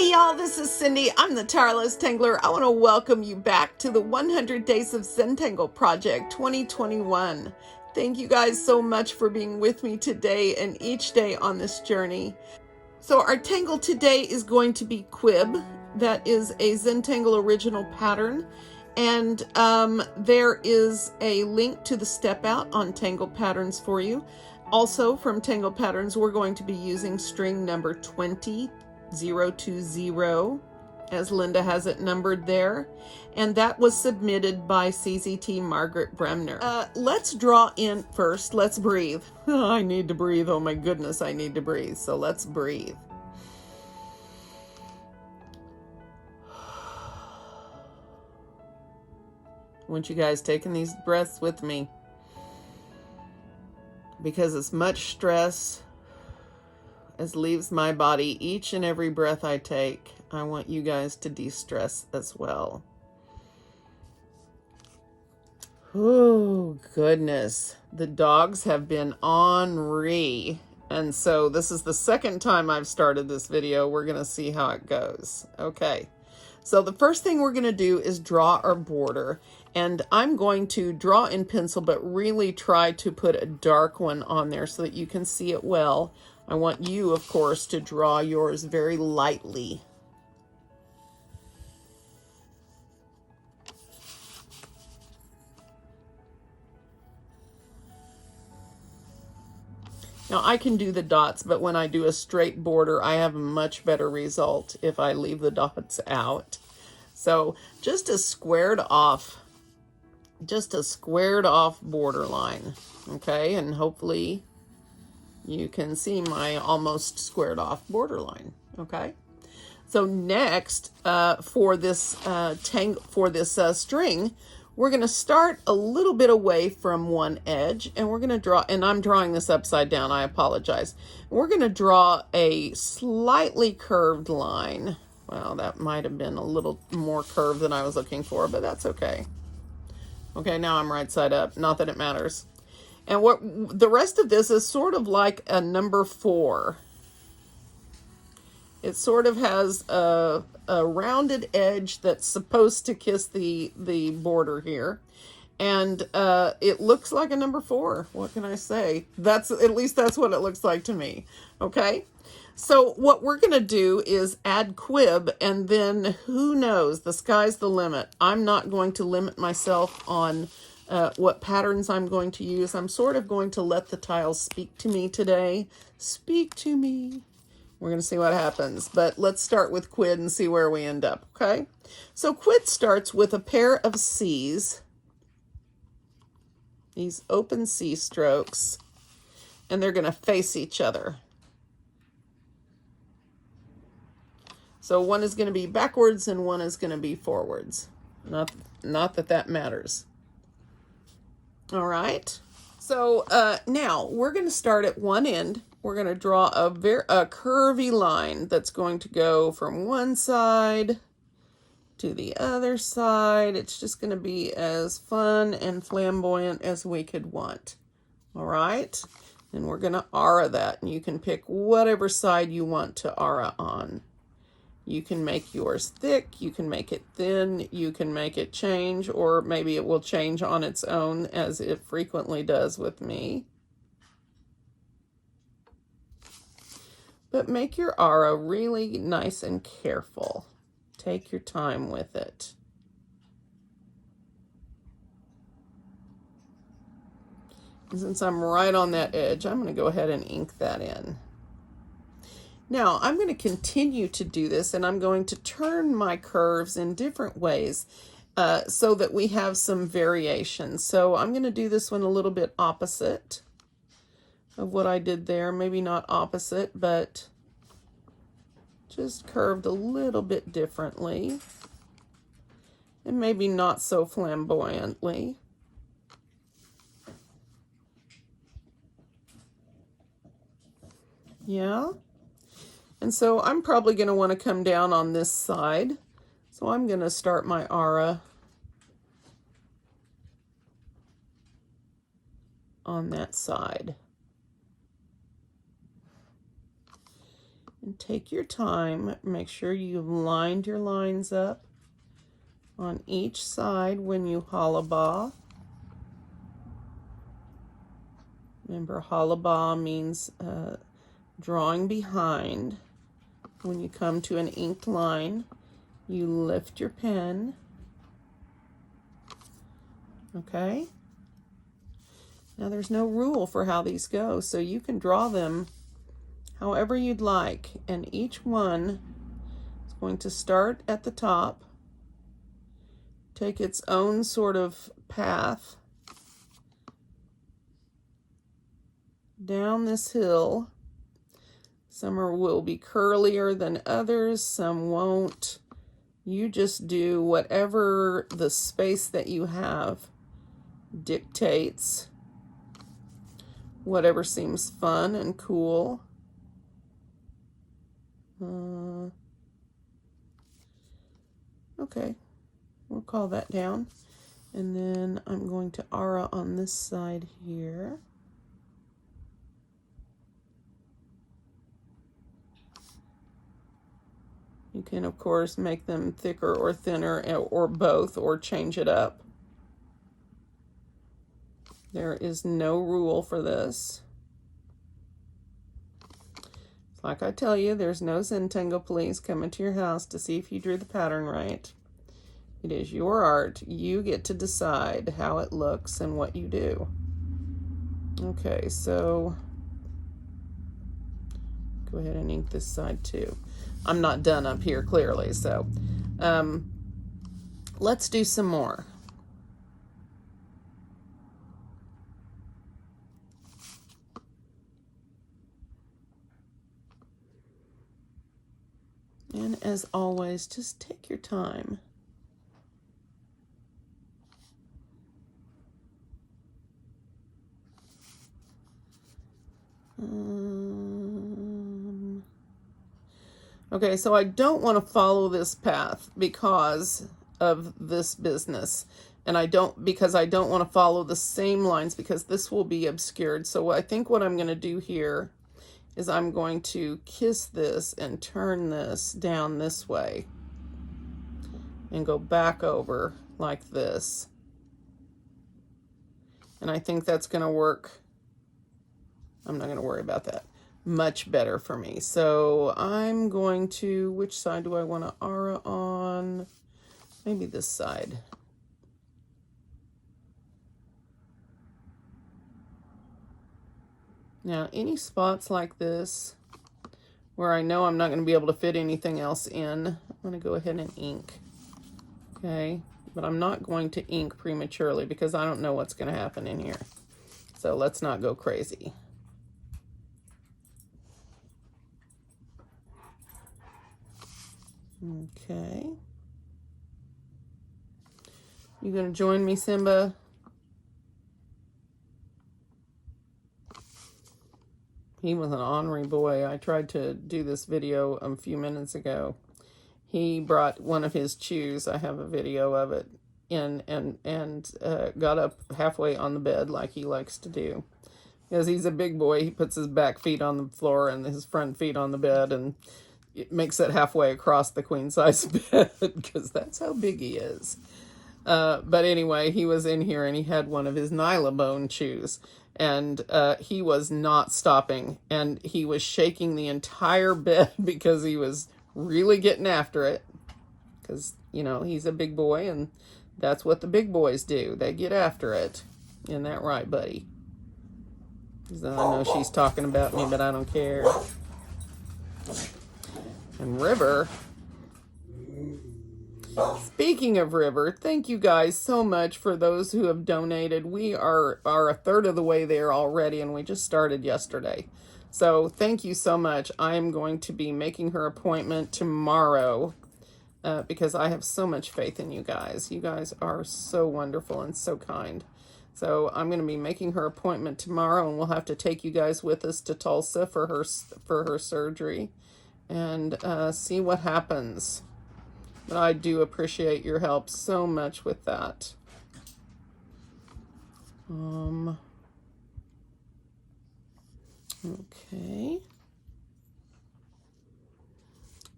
Hey y'all, this is Cindy. I'm the tireless tangler. I want to welcome you back to the 100 Days of Zentangle Project 2021. Thank you guys so much for being with me today and each day on this journey. So our tangle today is going to be Quib. That is a Zentangle Original Pattern. And there is a link to the step out on Tangle Patterns for you. Also from Tangle Patterns, we're going to be using string number 20020, as Linda has it numbered there. And that was submitted by CZT Margaret Bremner. Let's draw in first. Let's breathe. I need to breathe. Oh my goodness, I need to breathe. So let's breathe. I want you guys taking these breaths with me, because as much stress as leaves my body each and every breath I take, I want you guys to de-stress as well. Oh goodness, the dogs have been ornery, and so this is the second time I've started this video. We're gonna see how it goes. Okay, so the first thing we're gonna do is draw our border, and I'm going to draw in pencil, but really try to put a dark one on there so that you can see it well. I want you, of course, to draw yours very lightly. Now I can do the dots, but when I do a straight border, I have a much better result if I leave the dots out. So just a squared off borderline, okay? And hopefully you can see my almost squared off borderline, okay? So next, for this string, we're going to start a little bit away from one edge, and we're going to draw, and I'm drawing this upside down, I apologize. We're going to draw a slightly curved line. Well, that might have been a little more curved than I was looking for, but that's okay. Okay, now I'm right side up, not that it matters. And what the rest of this is sort of like a number 4. It sort of has a rounded edge that's supposed to kiss the border here. And it looks like a number 4. What can I say? At least that's what it looks like to me. Okay? So what we're going to do is add Quib, and then who knows? The sky's the limit. I'm not going to limit myself on what patterns I'm going to use. I'm sort of going to let the tiles speak to me today. Speak to me. We're going to see what happens, but let's start with Quid and see where we end up, okay? So Quid starts with a pair of C's, these open C strokes, and they're going to face each other. So one is going to be backwards and one is going to be forwards. Not that that matters. All right. So now we're going to start at one end. We're going to draw a curvy line that's going to go from one side to the other side. It's just going to be as fun and flamboyant as we could want. All right. And we're going to aura that. And you can pick whatever side you want to aura on. You can make yours thick, you can make it thin, you can make it change, or maybe it will change on its own, as it frequently does with me. But make your aura really nice and careful. Take your time with it. And since I'm right on that edge, I'm going to go ahead and ink that in. Now, I'm going to continue to do this, and I'm going to turn my curves in different ways so that we have some variation. So I'm going to do this one a little bit opposite of what I did there. Maybe not opposite, but just curved a little bit differently. And maybe not so flamboyantly. Yeah. And so I'm probably going to want to come down on this side. So I'm going to start my aura on that side. And take your time. Make sure you've lined your lines up on each side when you hollabah. Remember, hollabah means drawing behind. When you come to an inked line, you lift your pen. Okay? Now there's no rule for how these go, so you can draw them however you'd like, and each one is going to start at the top, take its own sort of path down this hill. Some will be curlier than others, some won't. You just do whatever the space that you have dictates, whatever seems fun and cool. Okay, we'll call that down. And then I'm going to aura on this side here. You can, of course, make them thicker or thinner or both, or change it up. There is no rule for this. Like I tell you, there's no Zentangle police coming to your house to see if you drew the pattern right. It is your art. You get to decide how it looks and what you do. Okay, so go ahead and ink this side too. I'm not done up here clearly, so let's do some more. And as always, just take your time. Okay, so I don't want to follow this path because of this business. And because I don't want to follow the same lines because this will be obscured. So I think what I'm going to do here is I'm going to kiss this and turn this down this way and go back over like this. And I think that's going to work. I'm not going to worry about that. Much better for me. So I'm going to, which side do I want to aura on? Maybe this side. Now, any spots like this where I know I'm not going to be able to fit anything else in, I'm going to go ahead and ink. Okay, but I'm not going to ink prematurely because I don't know what's going to happen in here. So let's not go crazy. Okay. You gonna join me, Simba? He was an ornery boy. I tried to do this video a few minutes ago. He brought one of his chews, I have a video of it, in and got up halfway on the bed like he likes to do. Because he's a big boy, he puts his back feet on the floor and his front feet on the bed, and it makes it halfway across the queen size bed because that's how big he is. But anyway, he was in here and he had one of his nylabone chews, and he was not stopping, and he was shaking the entire bed because he was really getting after it, because, you know, he's a big boy and that's what the big boys do. They get after it. Isn't that right, buddy? I know she's talking about me, but I don't care. And River, speaking of River, thank you guys so much for those who have donated. We are a third of the way there already, and we just started yesterday. So thank you so much. I am going to be making her appointment tomorrow because I have so much faith in you guys. You guys are so wonderful and so kind. So I'm going to be making her appointment tomorrow, and we'll have to take you guys with us to Tulsa for her surgery and see what happens. But I do appreciate your help so much with that. Okay.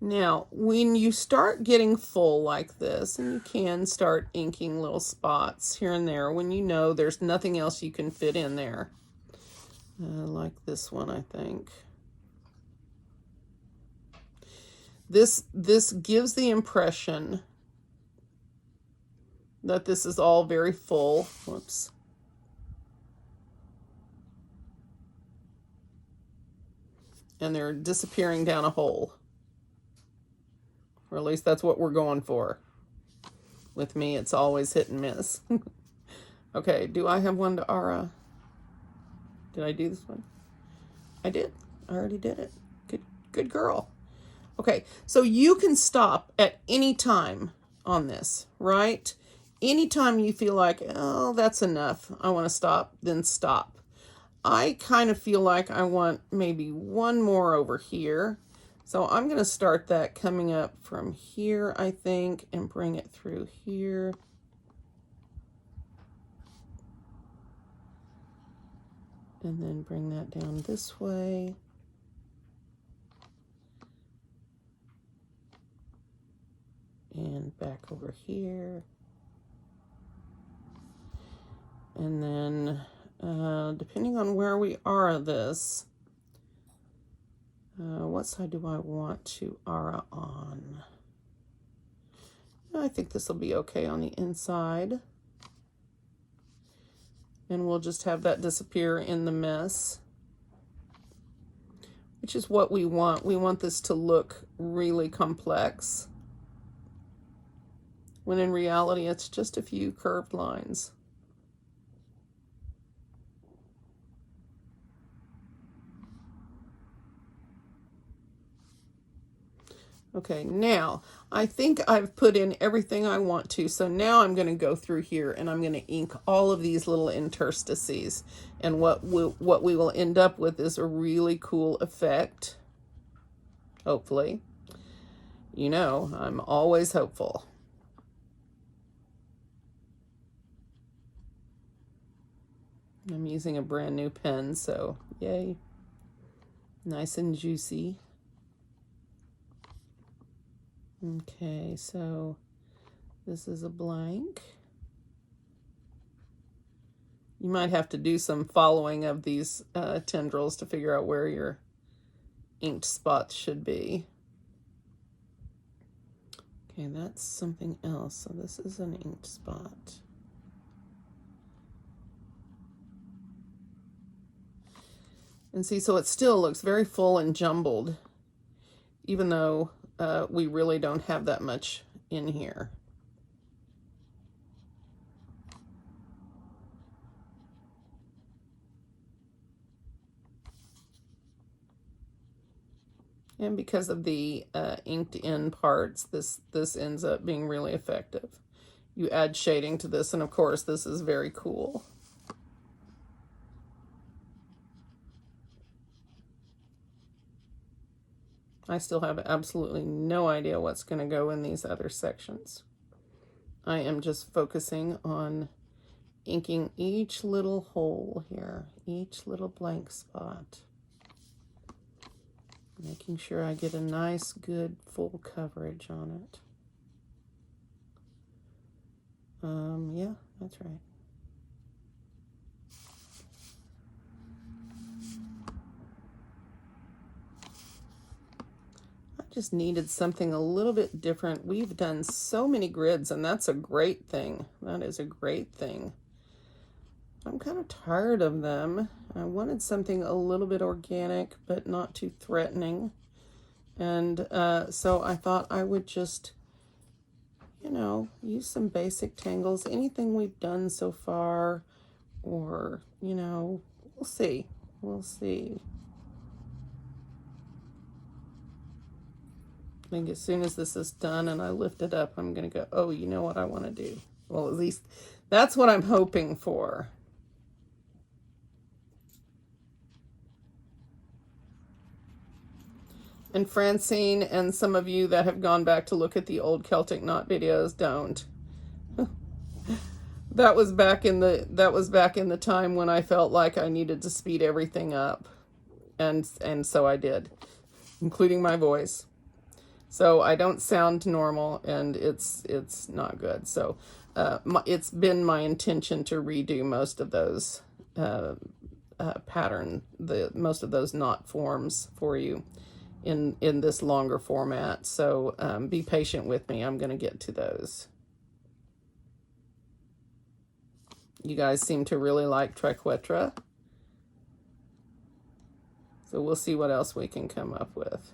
Now, when you start getting full like this, and you can start inking little spots here and there when you know there's nothing else you can fit in there. Like this one, I think. This gives the impression that this is all very full. Whoops. And they're disappearing down a hole. Or at least that's what we're going for. With me, it's always hit and miss. Okay, do I have one to Ara? Did I do this one? I did. I already did it. Good girl. Okay, so you can stop at any time on this, right? Anytime you feel like, oh, that's enough, I want to stop, then stop. I kind of feel like I want maybe one more over here. So I'm going to start that coming up from here, I think, and bring it through here. And then bring that down this way. And back over here. And then, depending on where we are this, what side do I want to Ara on? I think this will be okay on the inside. And we'll just have that disappear in the mess, which is what we want. We want this to look really complex, when in reality it's just a few curved lines. Okay, now I think I've put in everything I want to, so now I'm going to go through here and I'm going to ink all of these little interstices, and what we will end up with is a really cool effect, hopefully. You know, I'm always hopeful. I'm using a brand new pen, so yay. Nice and juicy. Okay, so this is a blank. You might have to do some following of these tendrils to figure out where your inked spots should be. Okay, that's something else. So this is an inked spot. And see, so it still looks very full and jumbled, even though we really don't have that much in here. And because of the inked in parts, this ends up being really effective. You add shading to this, and of course this is very cool. I still have absolutely no idea what's going to go in these other sections. I am just focusing on inking each little hole here, each little blank spot. Making sure I get a nice, good, full coverage on it. Yeah, that's right. Just needed something a little bit different. We've done so many grids, and that's a great thing. That is a great thing. I'm kind of tired of them. I wanted something a little bit organic, but not too threatening. And so I thought I would just, you know, use some basic tangles. Anything we've done so far, or, you know, we'll see. We'll see. I think as soon as this is done and I lift it up, I'm going to go, oh, you know what I want to do? Well, at least that's what I'm hoping for. And Francine and some of you that have gone back to look at the old Celtic knot videos, don't. That was back in the time when I felt like I needed to speed everything up. And so I did, including my voice. So I don't sound normal, and it's not good. So it's been my intention to redo most of those most of those knot forms for you in this longer format. So be patient with me. I'm going to get to those. You guys seem to really like triquetra. So we'll see what else we can come up with.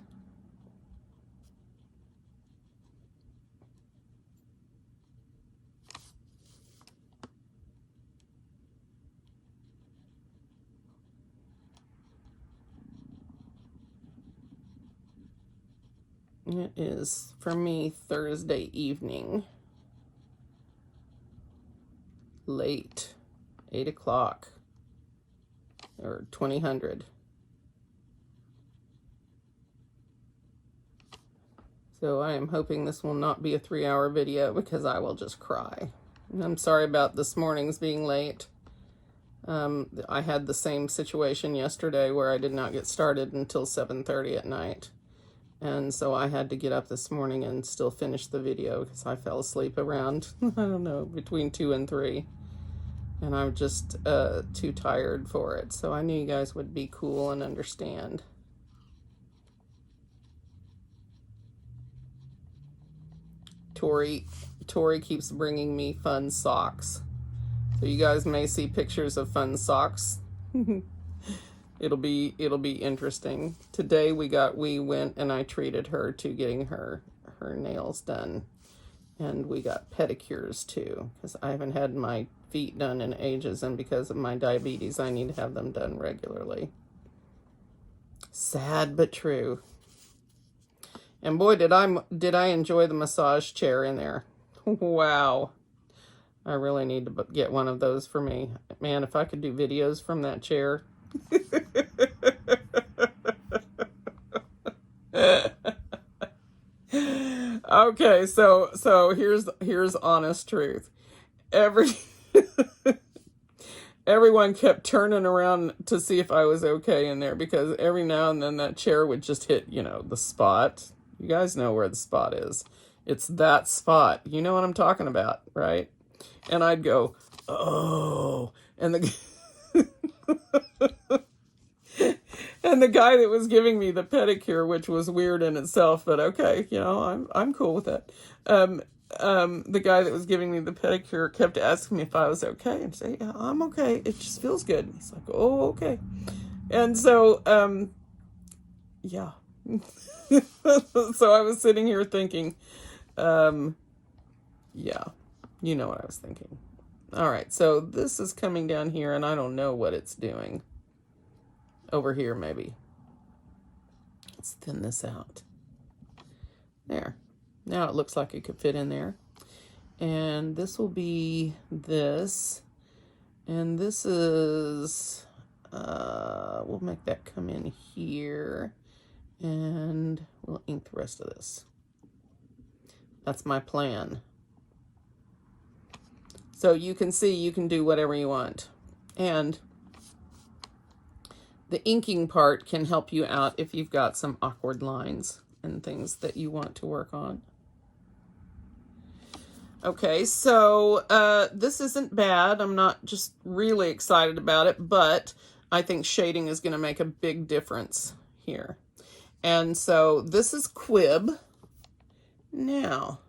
It is, for me, Thursday evening. Late. 8 o'clock. Or 2000. So I am hoping this will not be a 3-hour video because I will just cry. I'm sorry about this morning's being late. I had the same situation yesterday where I did not get started until 7:30 at night. And so I had to get up this morning and still finish the video because I fell asleep around, I don't know, between 2 and 3. And I'm just too tired for it. So I knew you guys would be cool and understand. Tori keeps bringing me fun socks. So you guys may see pictures of fun socks. It'll be interesting. Today we went and I treated her to getting her nails done. And we got pedicures too, because I haven't had my feet done in ages, and because of my diabetes I need to have them done regularly. Sad but true. And boy, did I enjoy the massage chair in there. Wow. I really need to get one of those for me. Man, if I could do videos from that chair. Okay, so here's honest truth. Everyone kept turning around to see if I was okay in there, because every now and then that chair would just hit, you know, the spot. You guys know where the spot is. It's that spot. You know what I'm talking about, right? And I'd go, oh, and the and the guy that was giving me the pedicure, which was weird in itself, but okay, you know, I'm cool with that. The guy that was giving me the pedicure kept asking me if I was okay, and say, yeah, I'm okay. It just feels good. And he's like, oh, okay. And so, yeah. So I was sitting here thinking, yeah, you know what I was thinking. All right, so this is coming down here, and I don't know what it's doing. Over here, maybe. Let's thin this out. There. Now it looks like it could fit in there. And this will be this. And this is, we'll make that come in here. And we'll ink the rest of this. That's my plan. So you can see you can do whatever you want. And the inking part can help you out if you've got some awkward lines and things that you want to work on. Okay, so this isn't bad. I'm not just really excited about it, but I think shading is going to make a big difference here. And so this is Quib. Now,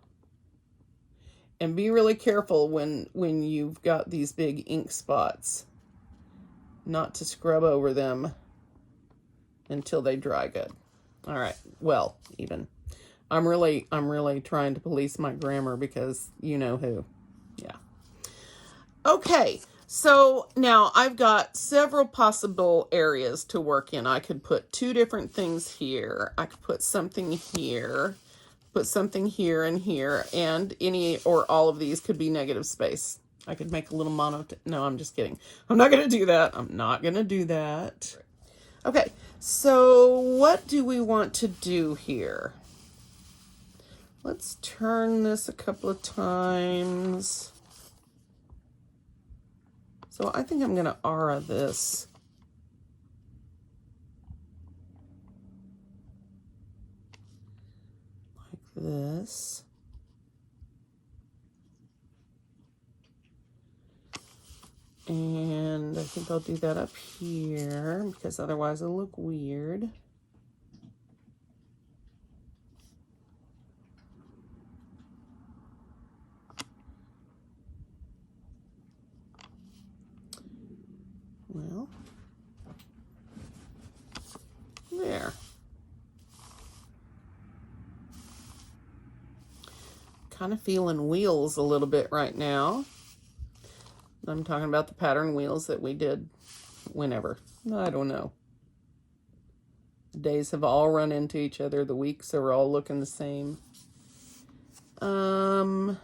and be really careful when you've got these big ink spots, not to scrub over them until they dry good. All right, well, even. I'm really trying to police my grammar because you know who. Yeah. Okay, so now I've got several possible areas to work in. I could put 2 different things here. I could put something here, put something here and here, and any or all of these could be negative space. I could make a little no, I'm just kidding. I'm not going to do that. I'm not going to do that. Okay, so what do we want to do here? Let's turn this a couple of times. So I think I'm going to aura this. this. And I think I'll do that up here because otherwise it'll look weird. Well, there. Kind of feeling wheels a little bit right now. I'm talking about the pattern wheels that we did whenever. I don't know. The days have all run into each other. The weeks are all looking the same. I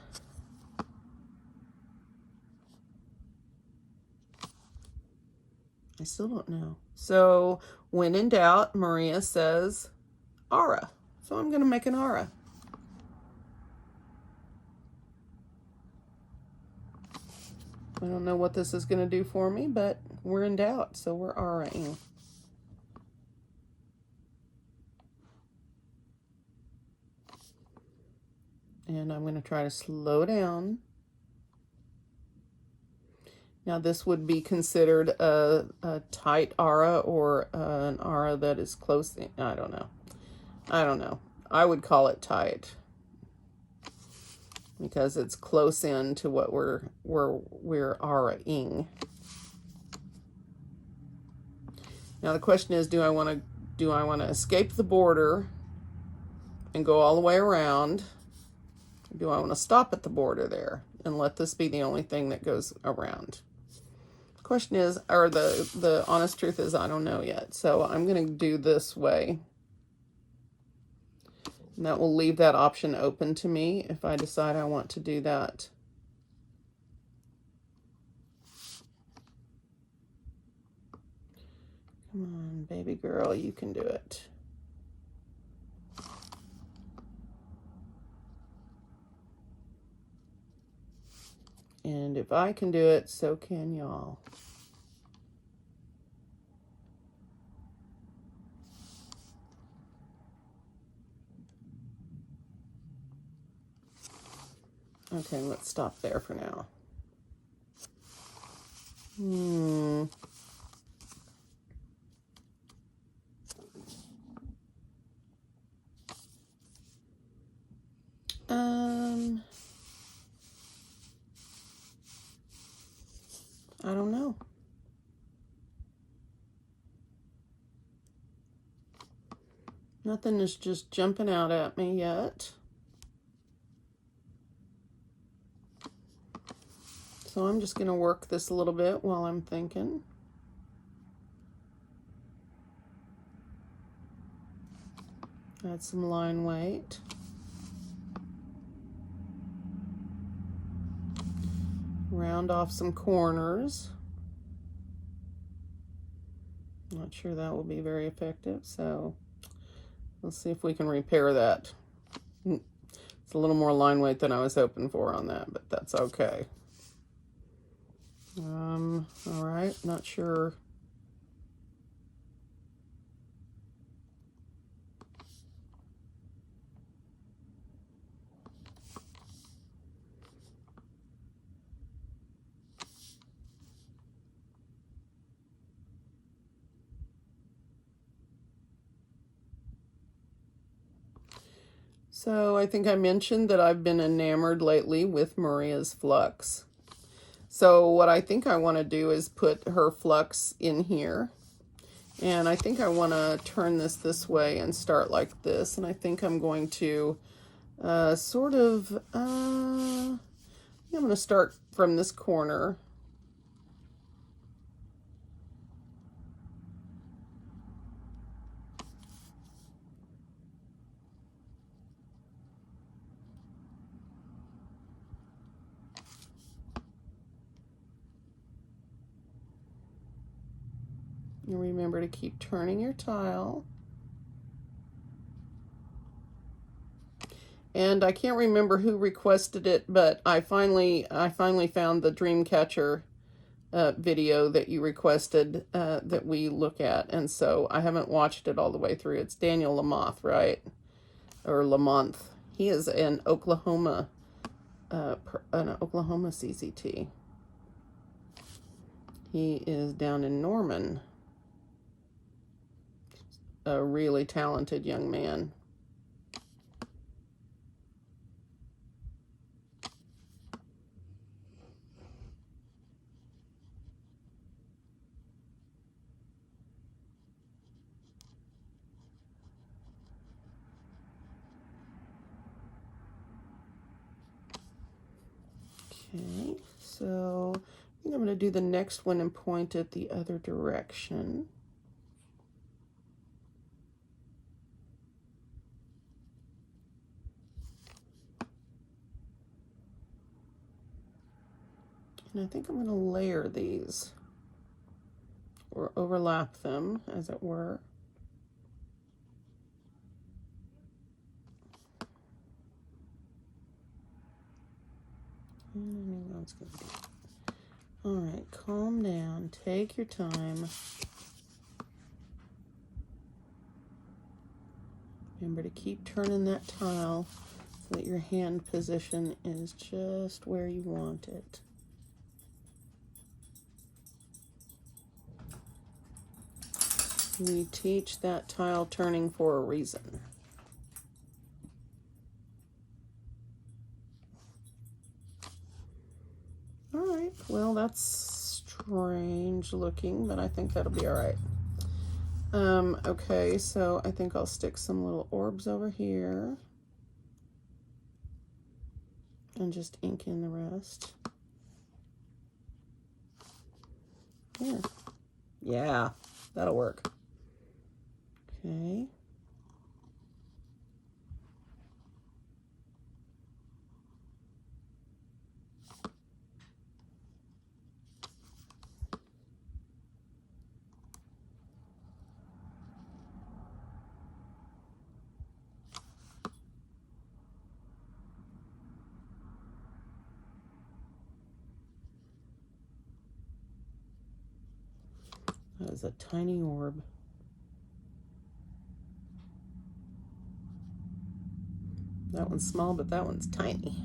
still don't know. So when in doubt, Maria says aura. So I'm going to make an aura. I don't know what this is going to do for me, but we're in doubt, so we're auraing. And I'm going to try to slow down. Now this would be considered a tight aura or an aura that is close. I don't know. I don't know. I would call it tight because it's close in to what we're auraing. Now the question is, do I want to escape the border and go all the way around? Do I want to stop at the border there and let this be the only thing that goes around? The question is, or the honest truth is, I don't know yet. So I'm going to do this way. And that will leave that option open to me if I decide I want to do that. Come on, baby girl, you can do it. And if I can do it, so can y'all. Okay, let's stop there for now. I don't know. Nothing is just jumping out at me yet. So I'm just going to work this a little bit while I'm thinking. Add some line weight. Round off some corners. Not sure that will be very effective, so let's see if we can repair that. It's a little more line weight than I was hoping for on that, but that's okay. All right, not sure. So I think I mentioned that I've been enamored lately with Maria's Flux. So what I think I want to do is put her Flux in here. And I think I want to turn this way and start like this. And I think I'm going to I'm going to start from this corner. And remember to keep turning your tile. And I can't remember who requested it, but I finally found the Dreamcatcher video that you requested that we look at, and so I haven't watched it all the way through. It's Daniel Lamoth, right? Or Lamont. He is an Oklahoma CCT. He is down in Norman. A really talented young man. Okay, so I think I'm going to do the next one and point it the other direction. And I think I'm going to layer these, or overlap them, as it were. That's good. All right, calm down. Take your time. Remember to keep turning that tile so that your hand position is just where you want it. We teach that tile turning for a reason. All right, well, that's strange looking, but I think that'll be all right. Okay, so I think I'll stick some little orbs over here and just ink in the rest. Yeah, that'll work. Okay. That is a tiny orb. That one's small, but that one's tiny.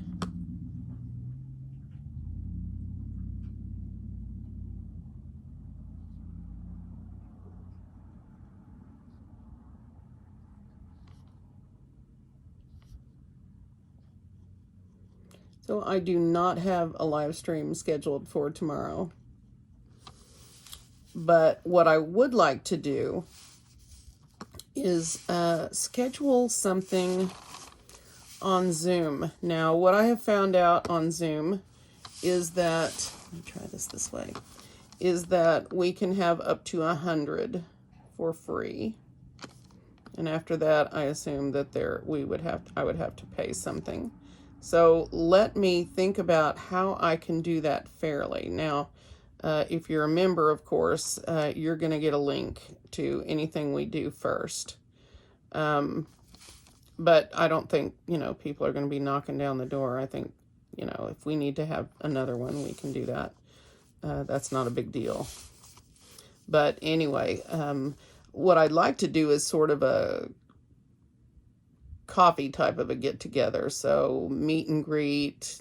So I do not have a live stream scheduled for tomorrow. But what I would like to do is schedule something on Zoom. Now, what I have found out on Zoom is that, let me try this way, is that we can have up to 100 for free. And after that, I assume that I would have to pay something. So let me think about how I can do that fairly. Now, if you're a member, of course, you're going to get a link to anything we do first. But I don't think, people are going to be knocking down the door. I think, if we need to have another one, we can do that. That's not a big deal. But anyway, what I'd like to do is sort of a coffee type of a get-together. So meet and greet,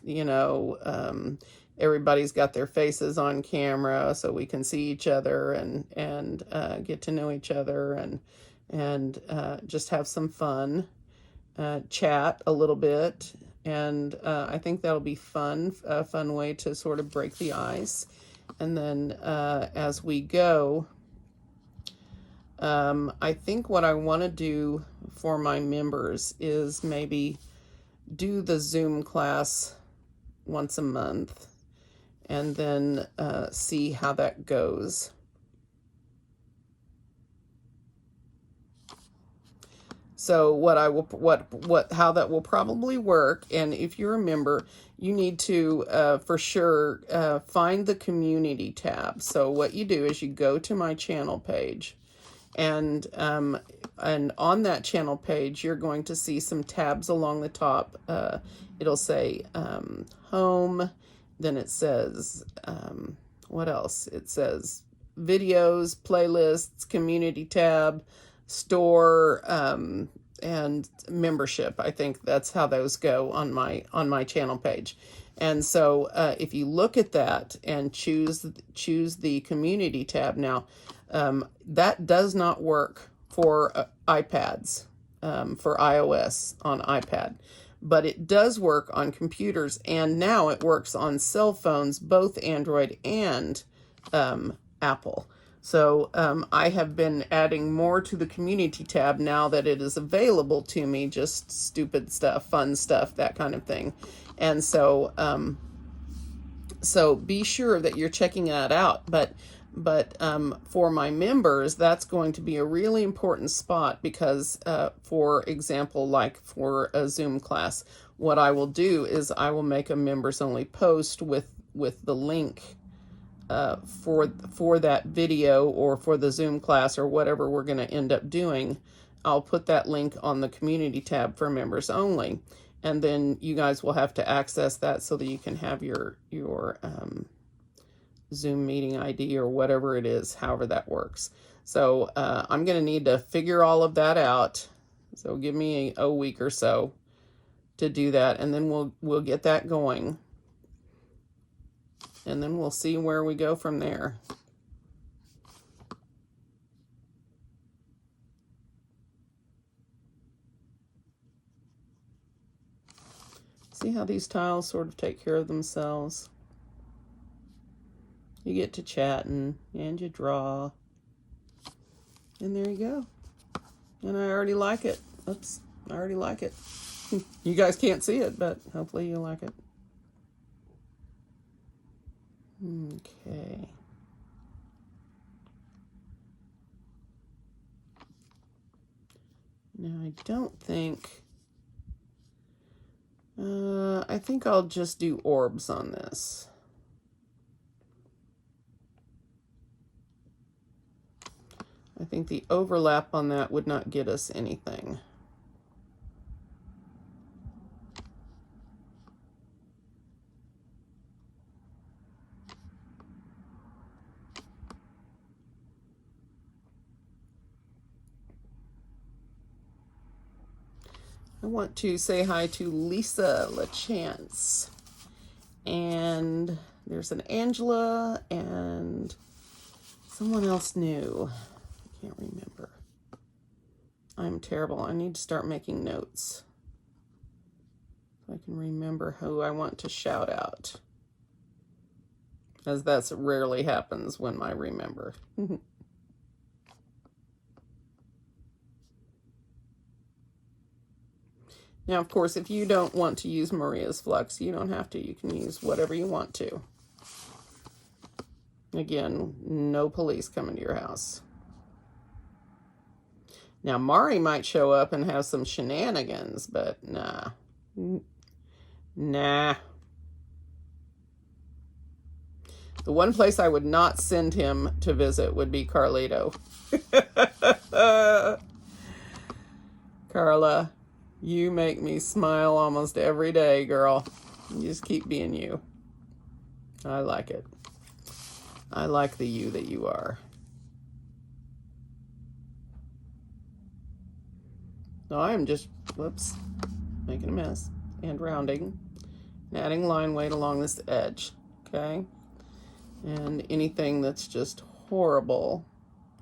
everybody's got their faces on camera so we can see each other and get to know each other and just have some fun, chat a little bit. And I think that'll be fun, a fun way to sort of break the ice. And then as we go, I think what I want to do for my members is maybe do the Zoom class once a month and then see how that goes. So how that will probably work, and if you're a member, you need to for sure find the community tab. So what you do is you go to my channel page, and on that channel page, you're going to see some tabs along the top. It'll say home, then it says, what else? It says videos, playlists, community tab, store, and membership. I think that's how those go on my channel page. And so if you look at that and choose the community tab now, that does not work for iPads, for iOS on iPad, but it does work on computers, and now it works on cell phones, both Android and Apple. So I have been adding more to the community tab now that it is available to me, just stupid stuff, fun stuff, that kind of thing. And so so be sure that you're checking that out. But for my members, that's going to be a really important spot because, for example, like for a Zoom class, what I will do is I will make a members only post with the link for that video or for the Zoom class or whatever we're going to end up doing. I'll put that link on the community tab for members only, and then you guys will have to access that so that you can have your Zoom meeting ID or whatever it is, however that works. So I'm going to need to figure all of that out. So give me a week or so to do that, and then we'll get that going. And then we'll see where we go from there. See how these tiles sort of take care of themselves? You get to chatting and you draw. And there you go. And I already like it. Oops, I already like it. You guys can't see it, but hopefully you like it. Okay. Now I don't think, I think I'll just do orbs on this. I think the overlap on that would not get us anything. I want to say hi to Lisa LaChance. And there's an Angela and someone else new. I can't remember. I'm terrible. I need to start making notes so I can remember who I want to shout out, as that's rarely happens when I remember. Now, of course, if you don't want to use Maria's Flux, you don't have to. You can use whatever you want to. Again, no police coming to your house. Now, Mari might show up and have some shenanigans, but nah. Nah. The one place I would not send him to visit would be Carlito. Carla, you make me smile almost every day, girl. You just keep being you. I like it. I like the you that you are. So I am just, whoops, making a mess and rounding and adding line weight along this edge, okay? And anything that's just horrible,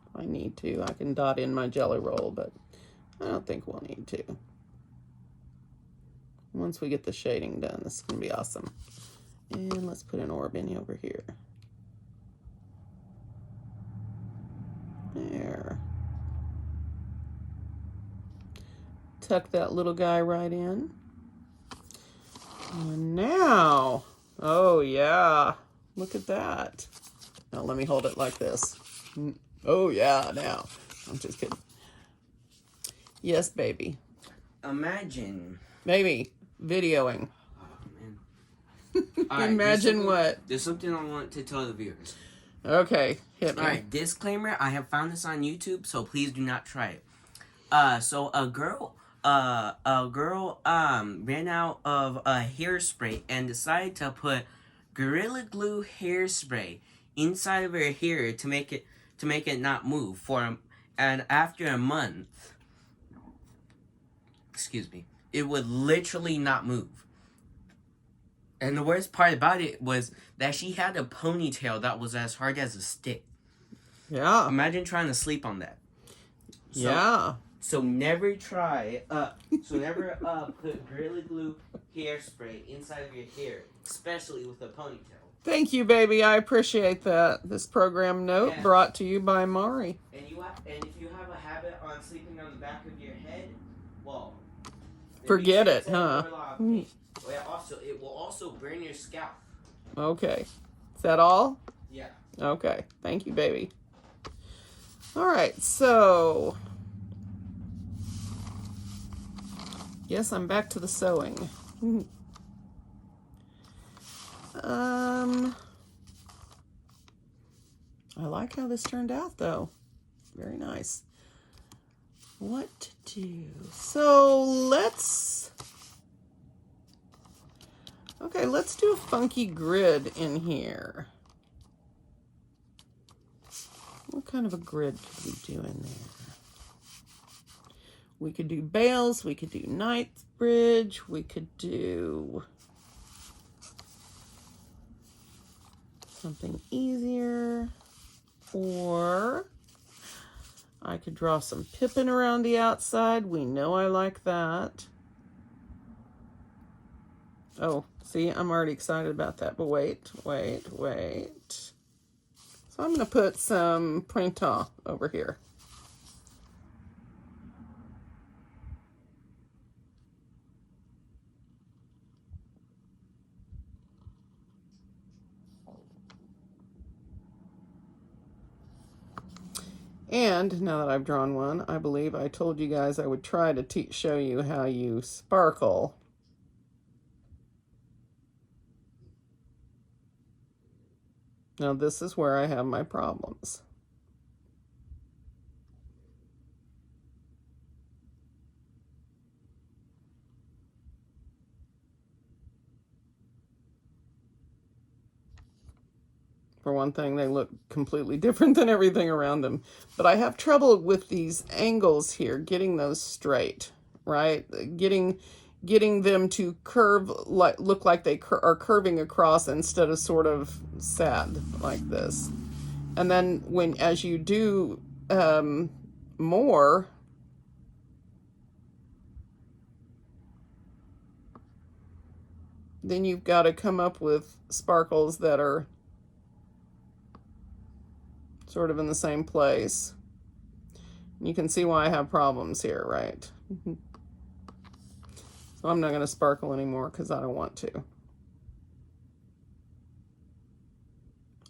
if I need to, I can dot in my jelly roll, but I don't think we'll need to. Once we get the shading done, this is going to be awesome. And let's put an orb in over here. There. Tuck that little guy right in. And now, oh yeah, look at that. Now let me hold it like this. Oh yeah, now. I'm just kidding. Yes, baby. Imagine. Baby, videoing. Oh, man. Imagine what? There's something I want to tell the viewers. Okay, hit me. Alright, disclaimer, I have found this on YouTube, so please do not try it. So a girl ran out of hairspray and decided to put Gorilla Glue hairspray inside of her hair to make it not move and after a month excuse me, it would literally not move. And the worst part about it was that she had a ponytail that was as hard as a stick. Yeah. Imagine trying to sleep on that. So, yeah. So never try. Never put Gorilla Glue hairspray inside of your hair, especially with a ponytail. Thank you, baby. I appreciate that. This program note brought to you by Mari. And if you have a habit on sleeping on the back of your head, well, forget it, huh? Also, it will also burn your scalp. Okay. Is that all? Yeah. Okay. Thank you, baby. All right. So, yes, I'm back to the sewing. I like how this turned out, though. Very nice. What to do? So let's do a funky grid in here. What kind of a grid could we do in there? We could do bales, we could do Knightsbridge, we could do something easier, or I could draw some Pippin around the outside. We know I like that. Oh, see, I'm already excited about that, but wait. So I'm going to put some Printemps over here. And now that I've drawn one, I believe I told you guys I would try to show you how you sparkle. Now this is where I have my problems. For one thing, they look completely different than everything around them. But I have trouble with these angles here, getting those straight, right? Getting them to curve, look like they are curving across instead of sort of sad like this. And then as you do more, then you've got to come up with sparkles that are sort of in the same place. You can see why I have problems here, right? So I'm not going to sparkle anymore because I don't want to.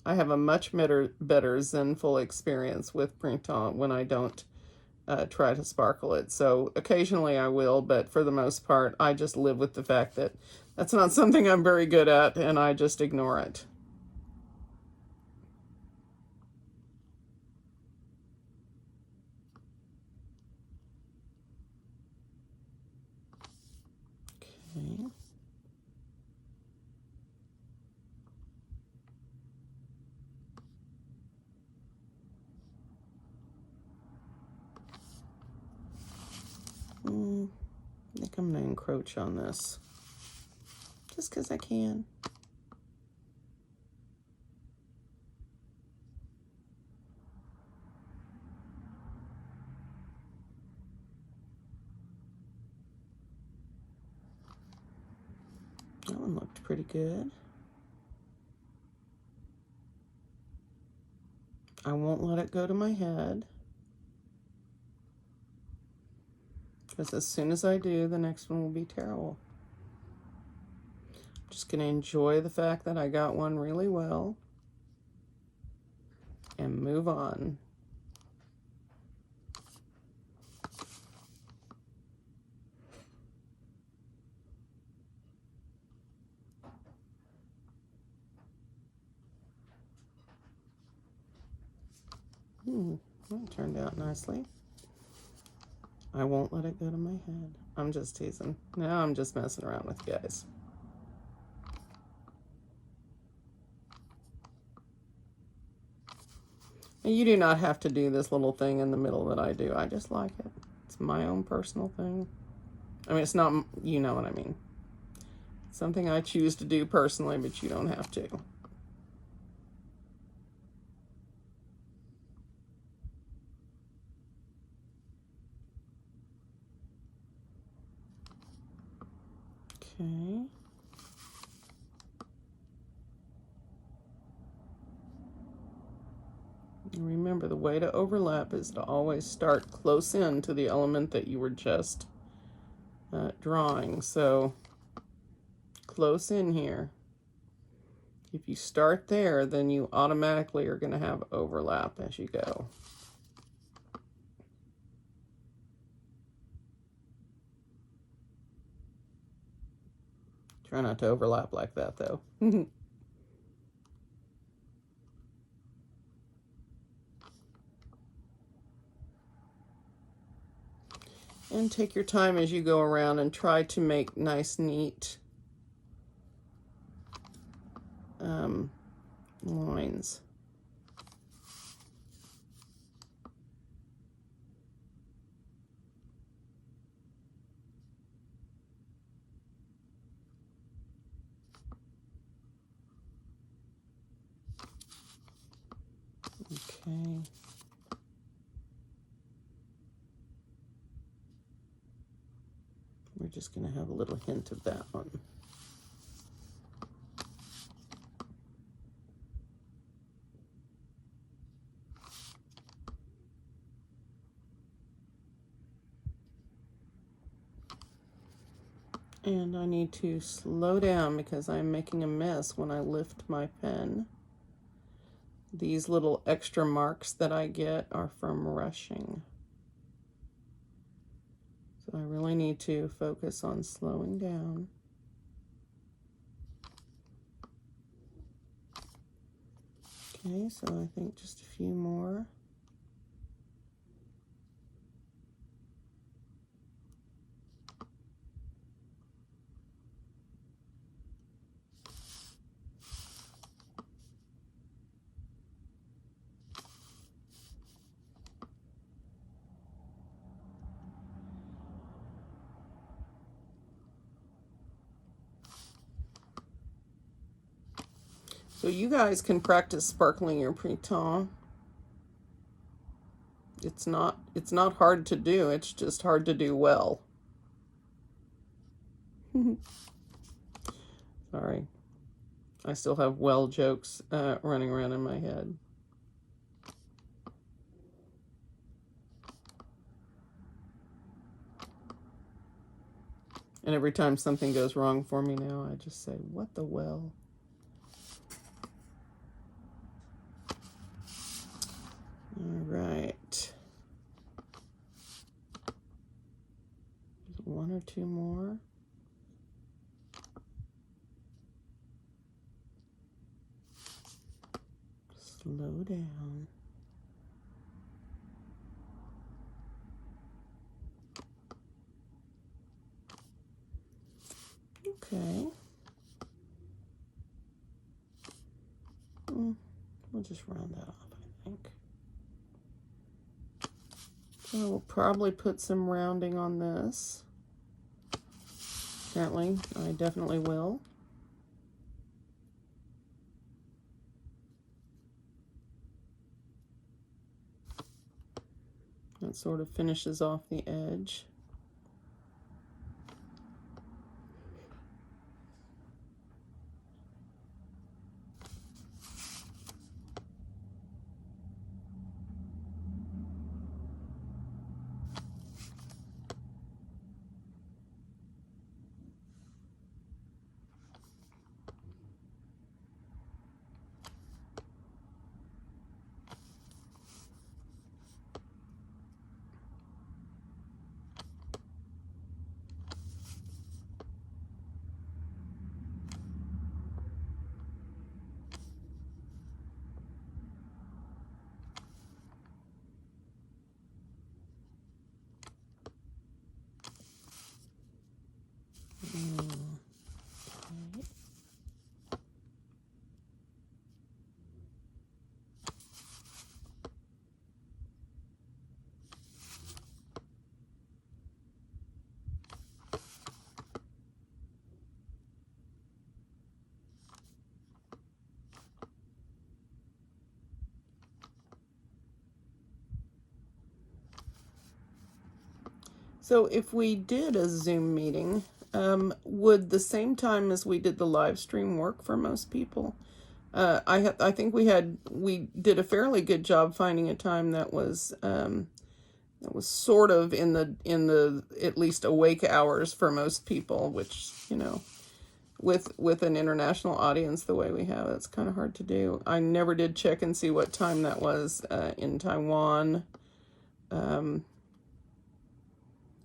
I have a much better Zenful experience with Printemps when I don't try to sparkle it. So occasionally I will, but for the most part, I just live with the fact that that's not something I'm very good at, and I just ignore it. Okay. I think I'm going to encroach on this just because I can. That one looked pretty good. I won't let it go to my head, because as soon as I do, the next one will be terrible. I'm just going to enjoy the fact that I got one really well and move on. That turned out nicely. I won't let it go to my head. I'm just teasing. Now I'm just messing around with you guys. And you do not have to do this little thing in the middle that I do. I just like it. It's my own personal thing. I mean, it's not, you know what I mean. Something I choose to do personally, but you don't have to. Okay. And remember, the way to overlap is to always start close in to the element that you were just drawing. So close in here. If you start there, then you automatically are going to have overlap as you go. Try not to overlap like that, though. And take your time as you go around and try to make nice, neat lines. Okay. We're just going to have a little hint of that one. And I need to slow down because I'm making a mess when I lift my pen. These little extra marks that I get are from rushing. So I really need to focus on slowing down. Okay, so I think just a few more. So you guys can practice sparkling your Printemps. It's not hard to do, it's just hard to do well. Sorry. I still have well jokes running around in my head. And every time something goes wrong for me now, I just say, what the well? All right. One or two more. Slow down. Okay. We'll just round that off, I think. So we'll probably put some rounding on this. Apparently, I definitely will. That sort of finishes off the edge. So if we did a Zoom meeting, would the same time as we did the live stream work for most people? I think we did a fairly good job finding a time that was sort of in the at least awake hours for most people, which, you know, with an international audience the way we have, it's kind of hard to do. I never did check and see what time that was in Taiwan.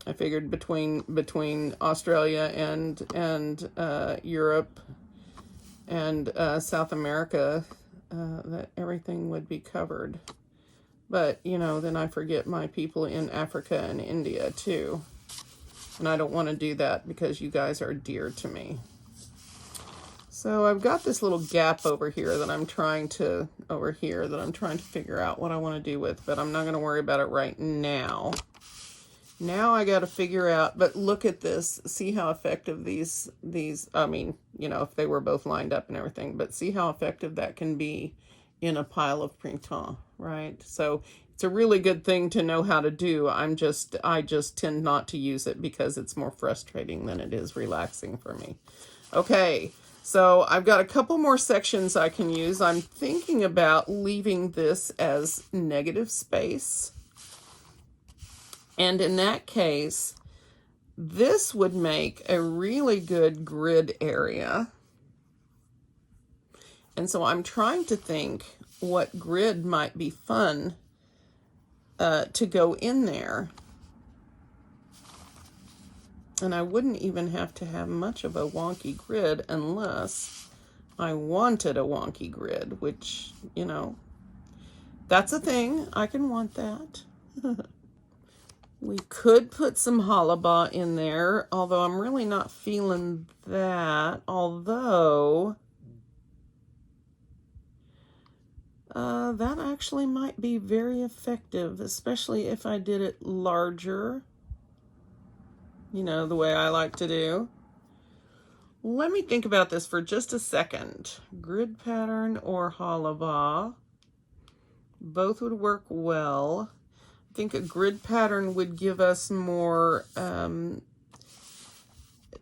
I figured between Australia and Europe and South America that everything would be covered. But, you know, then I forget my people in Africa and India too. And I don't want to do that because you guys are dear to me. So I've got this little gap over here that I'm trying to figure out what I want to do with, but I'm not going to worry about it right now. Now I got to figure out, but look at this, see how effective these, I mean, you know, if they were both lined up and everything, but see how effective that can be in a pile of Printemps, right? So it's a really good thing to know how to do. I just tend not to use it because it's more frustrating than it is relaxing for me. Okay, so I've got a couple more sections I can use. I'm thinking about leaving this as negative space. And in that case, this would make a really good grid area. And so I'm trying to think what grid might be fun to go in there. And I wouldn't even have to have much of a wonky grid unless I wanted a wonky grid, which, you know, that's a thing. I can want that. We could put some hollabah in there, although I'm really not feeling that. Although, that actually might be very effective, especially if I did it larger. You know, the way I like to do. Let me think about this for just a second. Grid pattern or hollabah. Both would work well. I think a grid pattern would give us more,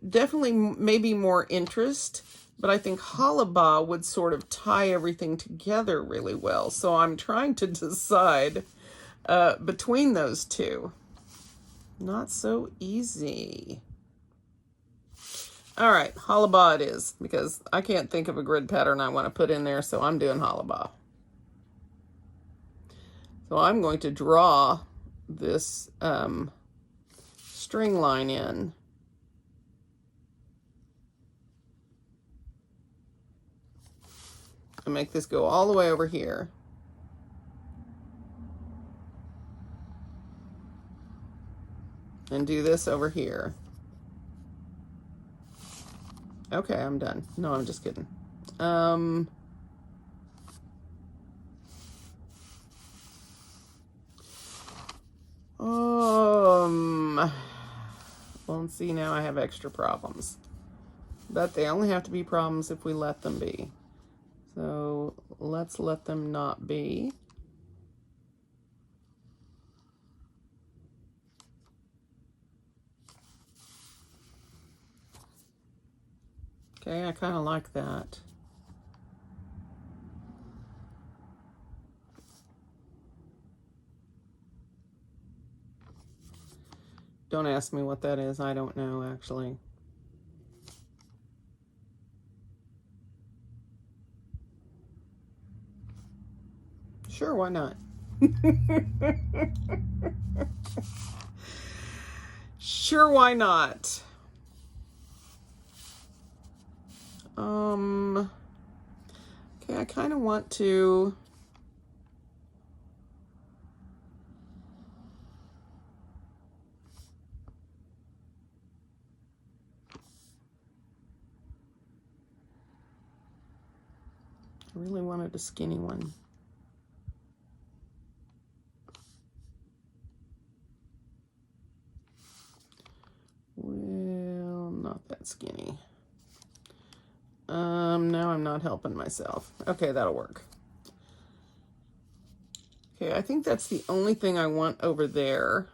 definitely maybe more interest, but I think hollabah would sort of tie everything together really well. So I'm trying to decide between those two. Not so easy. All right, hollabah it is, because I can't think of a grid pattern I want to put in there, so I'm doing hollabah. So I'm going to draw this string line in. And make this go all the way over here. And do this over here. Okay, I'm done. No, I'm just kidding. Well, see, now I have extra problems. But they only have to be problems if we let them be. So let's let them not be. Okay, I kind of like that. Don't ask me what that is. I don't know, actually. Sure, why not? Sure, why not? Okay, I kind of want to... I really wanted a skinny one. Well, not that skinny. Now I'm not helping myself. Okay, that'll work. Okay, I think that's the only thing I want over there.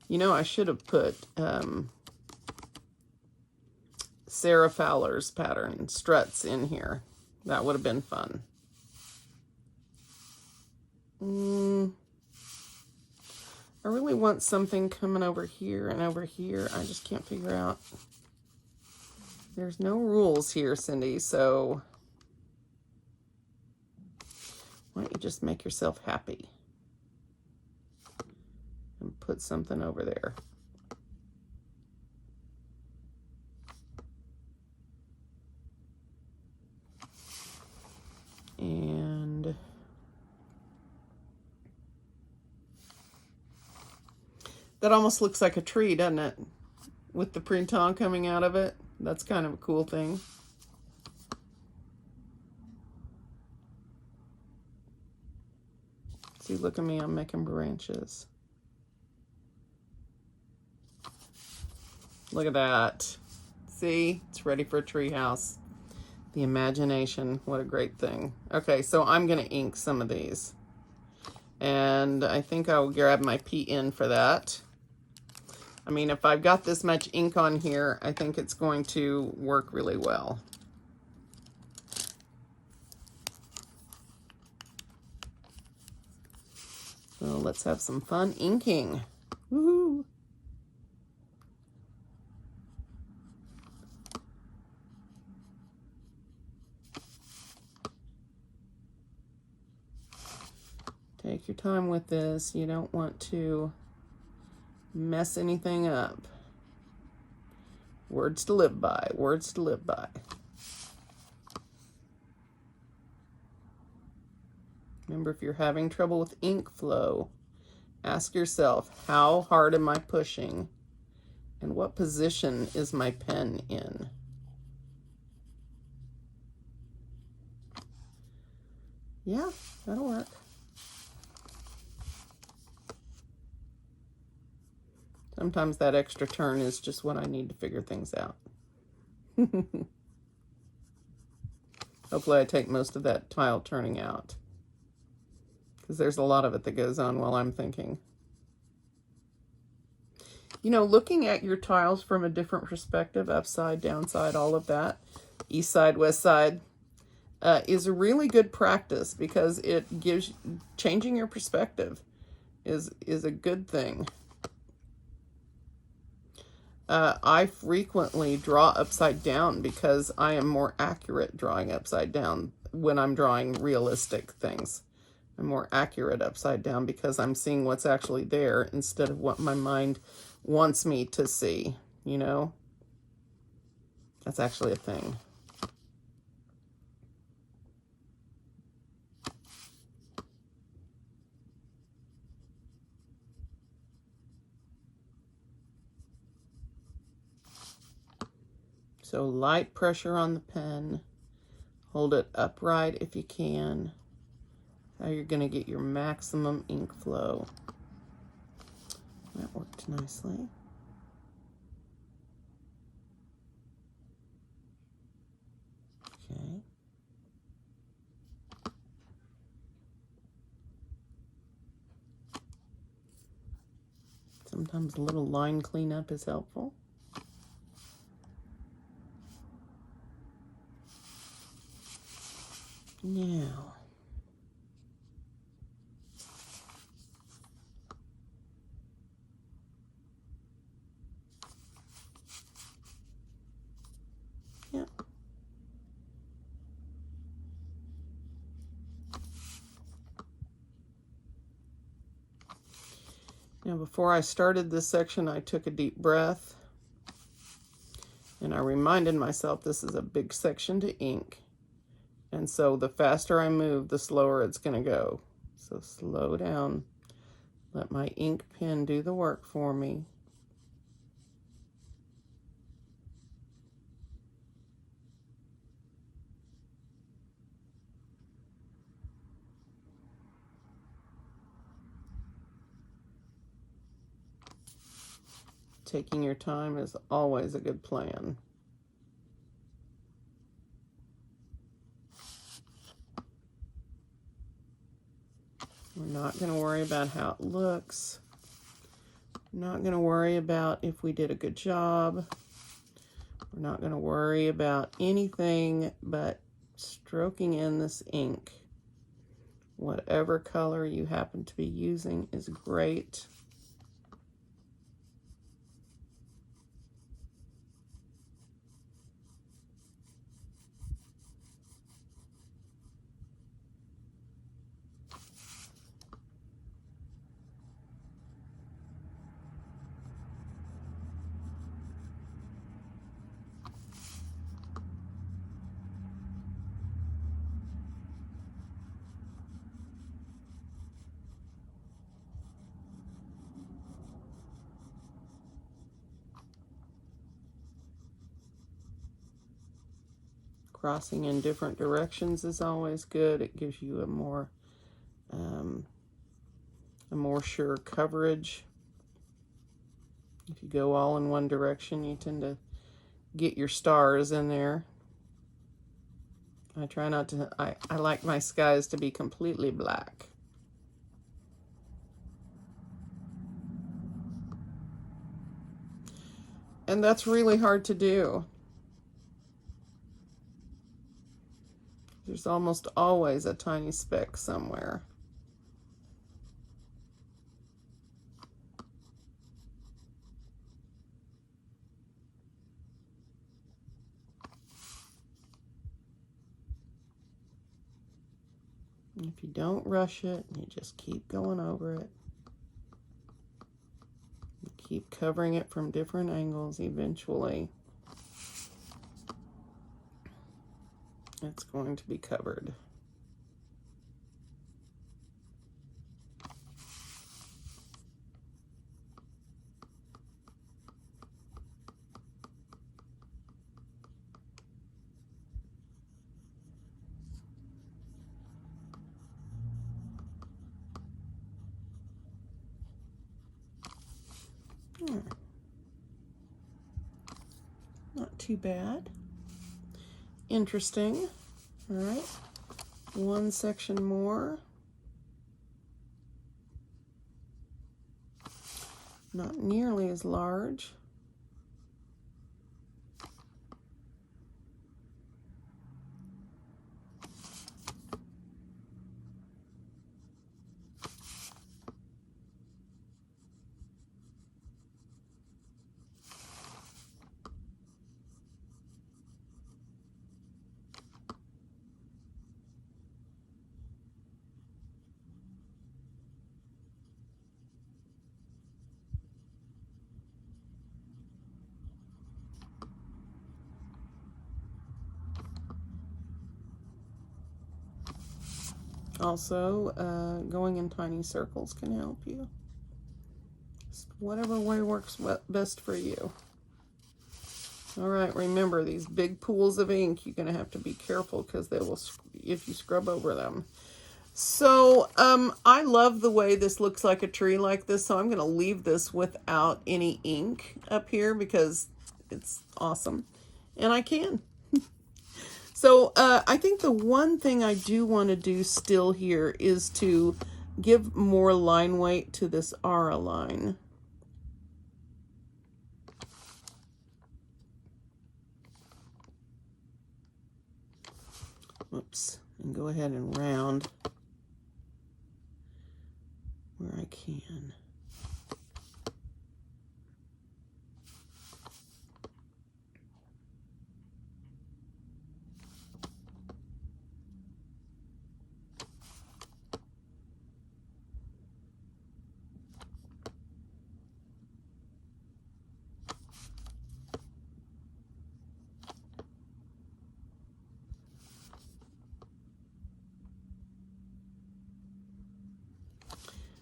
You know, I should have put Sarah Fowler's pattern, struts, in here. That would have been fun. I really want something coming over here and over here. I just can't figure out. There's no rules here, Cindy, so why don't you just make yourself happy and put something over there. And that almost looks like a tree, doesn't it? With the Printemps coming out of it. That's kind of a cool thing. See, look at me, I'm making branches. Look at that. See, it's ready for a tree house. The imagination, what a great thing. Okay, so I'm gonna ink some of these. And I think I'll grab my PN for that. I mean, if I've got this much ink on here, I think it's going to work really well. So let's have some fun inking. Woohoo! Take your time with this. You don't want to mess anything up. Words to live by, words to live by. Remember, if you're having trouble with ink flow, ask yourself, how hard am I pushing? And what position is my pen in? Yeah, that'll work. Sometimes that extra turn is just what I need to figure things out. Hopefully I take most of that tile turning out, because there's a lot of it that goes on while I'm thinking. You know, looking at your tiles from a different perspective, upside, downside, all of that, east side, west side, is a really good practice, because it gives, changing your perspective is a good thing. I frequently draw upside down because I am more accurate drawing upside down when I'm drawing realistic things. I'm more accurate upside down because I'm seeing what's actually there instead of what my mind wants me to see, you know? That's actually a thing. So light pressure on the pen. Hold it upright if you can. How you're going to get your maximum ink flow. That worked nicely. Okay. Sometimes a little line cleanup is helpful. Now, yeah. Now, before I started this section, I took a deep breath, and I reminded myself this is a big section to ink. And so the faster I move, the slower it's going to go. So slow down. Let my ink pen do the work for me. Taking your time is always a good plan. We're not going to worry about how it looks. I'm not going to worry about if we did a good job. We're not going to worry about anything but stroking in this ink. Whatever color you happen to be using is great. Crossing in different directions is always good. It gives you a more sure coverage. If you go all in one direction, you tend to get your stars in there. I try not to, I like my skies to be completely black. And that's really hard to do. There's almost always a tiny speck somewhere. If you don't rush it, you just keep going over it. You keep covering it from different angles. Eventually, it's going to be covered. Not too bad. Interesting. All right. One section more. Not nearly as large. Also, going in tiny circles can help you. Just whatever way works best for you. All right, remember these big pools of ink, you're going to have to be careful because they will, if you scrub over them. So I love the way this looks like a tree like this, so I'm going to leave this without any ink up here because it's awesome. And I can. So I think the one thing I do want to do still here is to give more line weight to this aura line. Whoops, and go ahead and round where I can.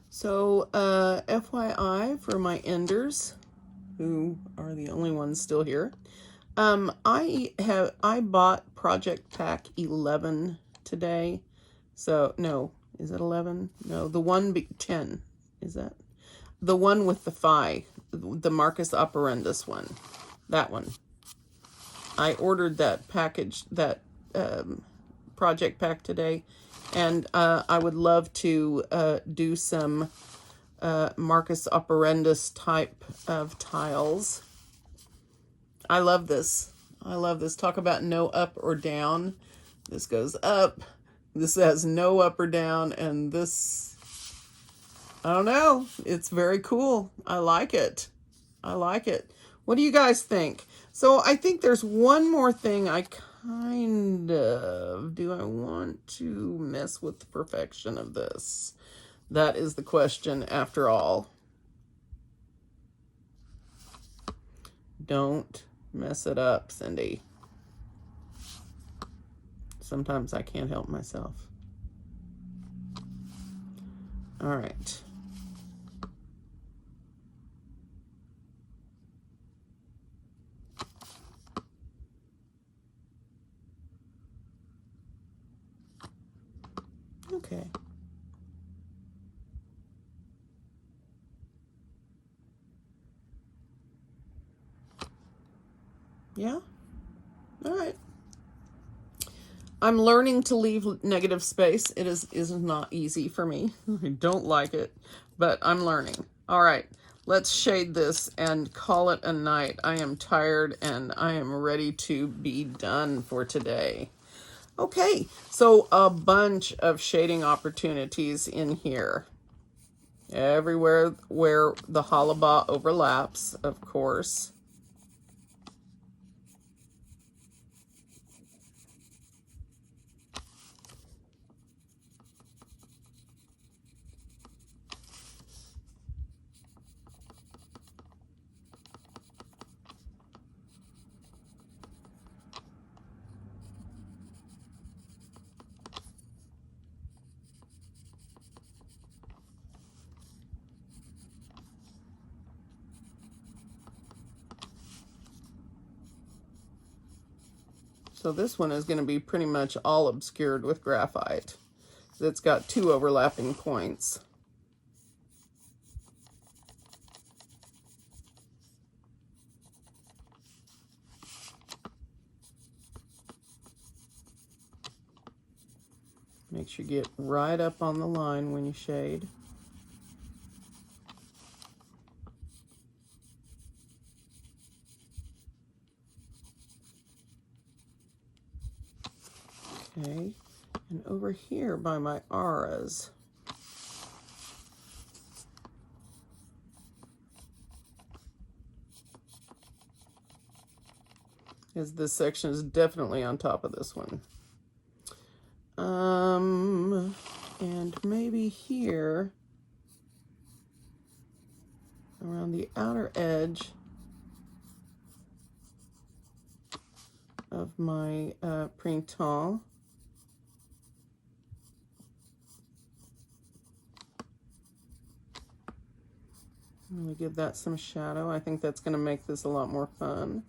So, FYI for my enders, who are the only ones still here, I bought Project Pack 11 today. So, no, is it 11? No, the one 10, is that? The one with the phi, the Marcus Operandus one, that one. I ordered that package, that project pack today, and I would love to do some Marcus operandus type of tiles. I love this. I love this. Talk about no up or down. This goes up. This has no up or down. And this, I don't know. It's very cool. I like it. I like it. What do you guys think? So I think there's one more thing I kind of... Do I want to mess with the perfection of this? That is the question after all. Don't mess it up, Cindy. Sometimes I can't help myself. All right. Okay. Yeah? All right. I'm learning to leave negative space. It is not easy for me. I don't like it, but I'm learning. All right, let's shade this and call it a night. I am tired and I am ready to be done for today. Okay, so a bunch of shading opportunities in here. Everywhere where the hollabah overlaps, of course. So this one is going to be pretty much all obscured with graphite. It's got two overlapping points. Make sure you get right up on the line when you shade. Okay, and over here by my auras, because this section is definitely on top of this one. And maybe here, around the outer edge of my Printemps. I'm going to give that some shadow. I think that's going to make this a lot more fun.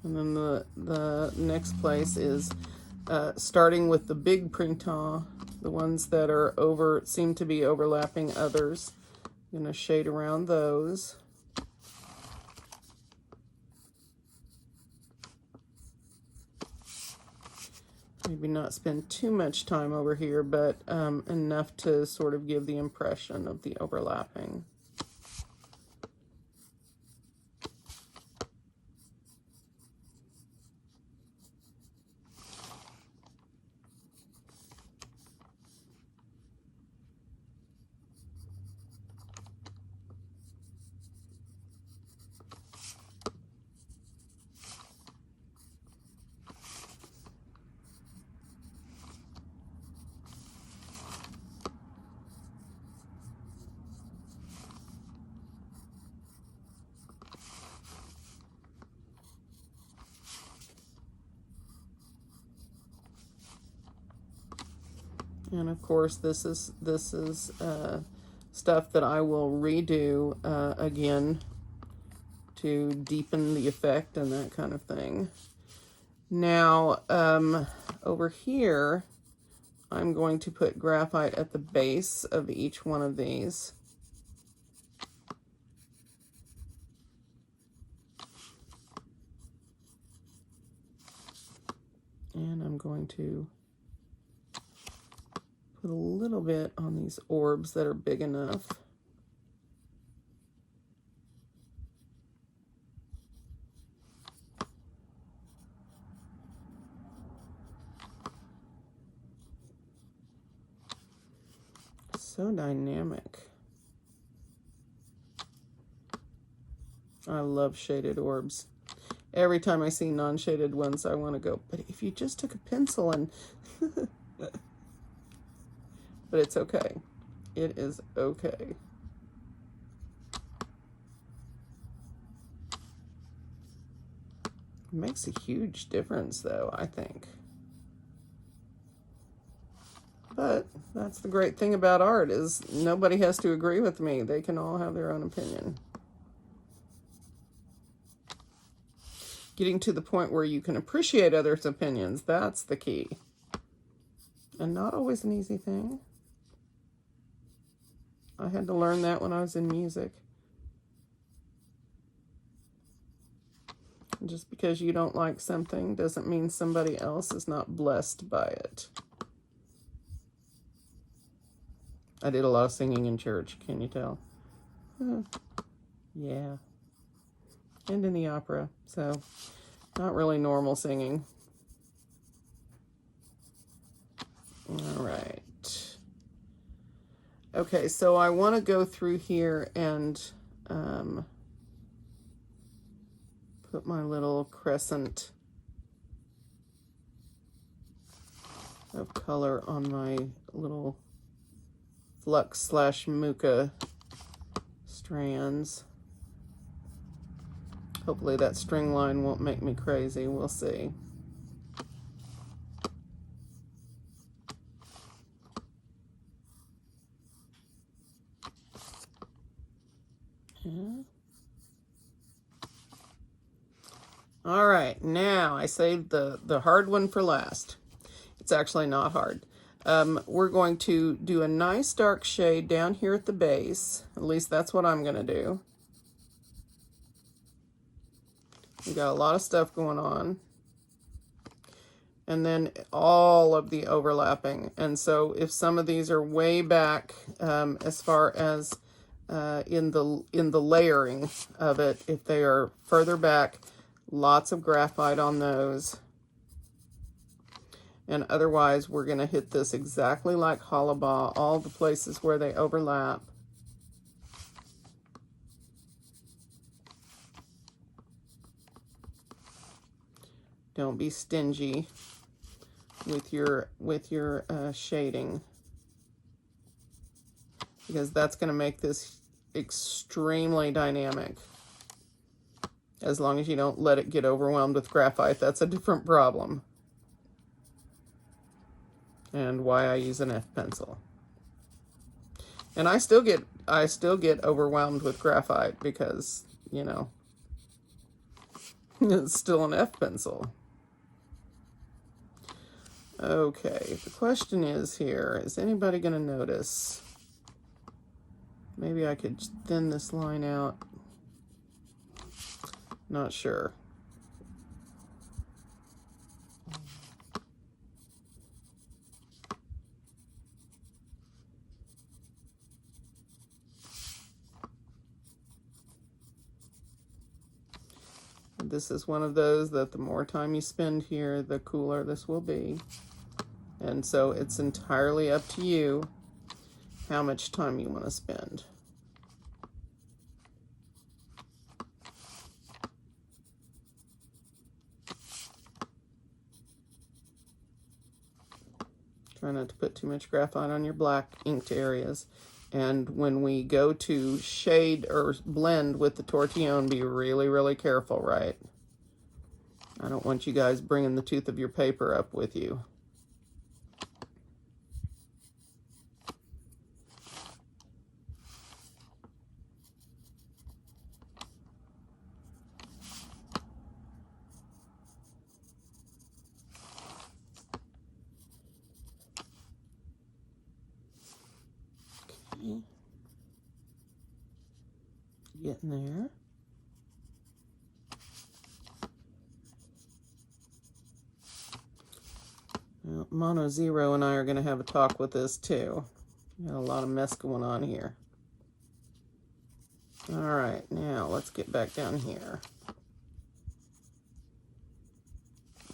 And then the next place is starting with the big Printemps, the ones that are seem to be overlapping others. I'm going to shade around those. Maybe not spend too much time over here, but enough to sort of give the impression of the overlapping. And of course, this is stuff that I will redo again to deepen the effect and that kind of thing. Now, over here, I'm going to put graphite at the base of each one of these. And I'm going to Put a little bit on these orbs that are big enough. So dynamic. I love shaded orbs. Every time I see non-shaded ones, I want to go, but if you just took a pencil and... But it's okay. It is okay. It makes a huge difference, though, I think. But that's the great thing about art, is nobody has to agree with me. They can all have their own opinion. Getting to the point where you can appreciate others' opinions, that's the key. And not always an easy thing. I had to learn that when I was in music. Just because you don't like something doesn't mean somebody else is not blessed by it. I did a lot of singing in church, can you tell? Yeah. And in the opera, so not really normal singing. All right. Okay, so I want to go through here and put my little crescent of color on my little Flux / Muka strands. Hopefully that string line won't make me crazy. We'll see. Yeah. All right, now I saved the hard one for last. It's actually not hard. We're going to do a nice dark shade down here at the base. At least that's what I'm going to do. We got a lot of stuff going on. And then all of the overlapping. And so if some of these are way back as far as in the layering of it, if they are further back, lots of graphite on those. And otherwise, we're going to hit this exactly like Hollabaugh, all the places where they overlap. Don't be stingy with your shading, because that's going to make this extremely dynamic. As long as you don't let it get overwhelmed with graphite, that's a different problem. And why I use an F pencil. And I still get overwhelmed with graphite because, you know, it's still an F pencil. Okay, the question is here, is anybody going to notice? Maybe I could thin this line out. Not sure. This is one of those that the more time you spend here, the cooler this will be. And so it's entirely up to you how much time you want to spend. Try not to put too much graphite on your black inked areas. And when we go to shade or blend with the tortillon, be really, really careful, right? I don't want you guys bringing the tooth of your paper up with you. Okay. Getting there. Well, Mono Zero and I are going to have a talk with this too. Got a lot of mess going on here. All right, now let's get back down here.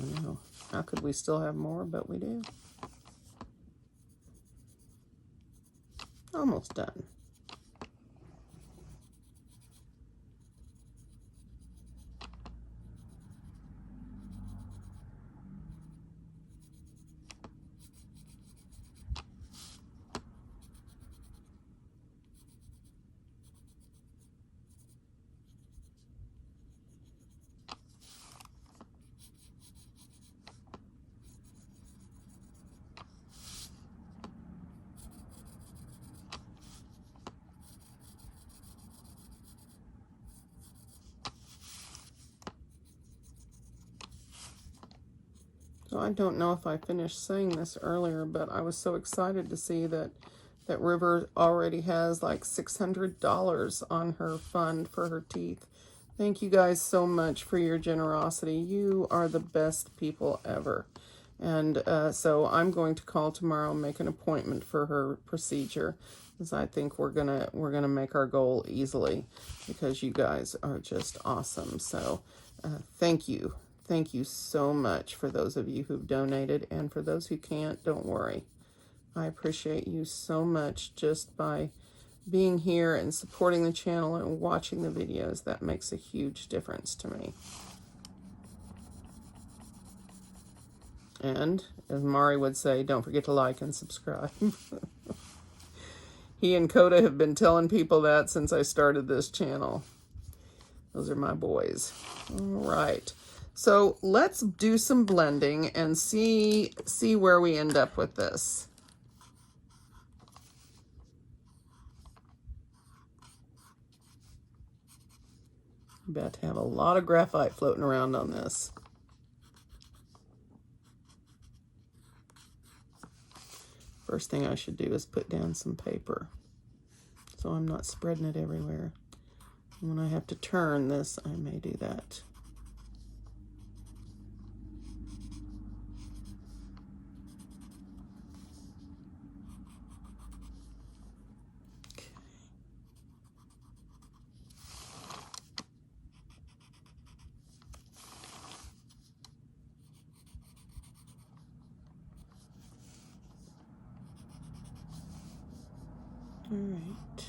I know, how could we still have more? But we do. Almost done. So I don't know if I finished saying this earlier, but I was so excited to see that River already has like $600 on her fund for her teeth. Thank you guys so much for your generosity. You are the best people ever. And so I'm going to call tomorrow and make an appointment for her procedure, because I think we're gonna make our goal easily, because you guys are just awesome. So thank you. Thank you so much for those of you who've donated, and for those who can't, don't worry. I appreciate you so much just by being here and supporting the channel and watching the videos. That makes a huge difference to me. And as Mari would say, don't forget to like and subscribe. He and Coda have been telling people that since I started this channel. Those are my boys. All right. So let's do some blending and see where we end up with this. I'm about to have a lot of graphite floating around on this. First thing I should do is put down some paper, so I'm not spreading it everywhere. And when I have to turn this, I may do that. All right.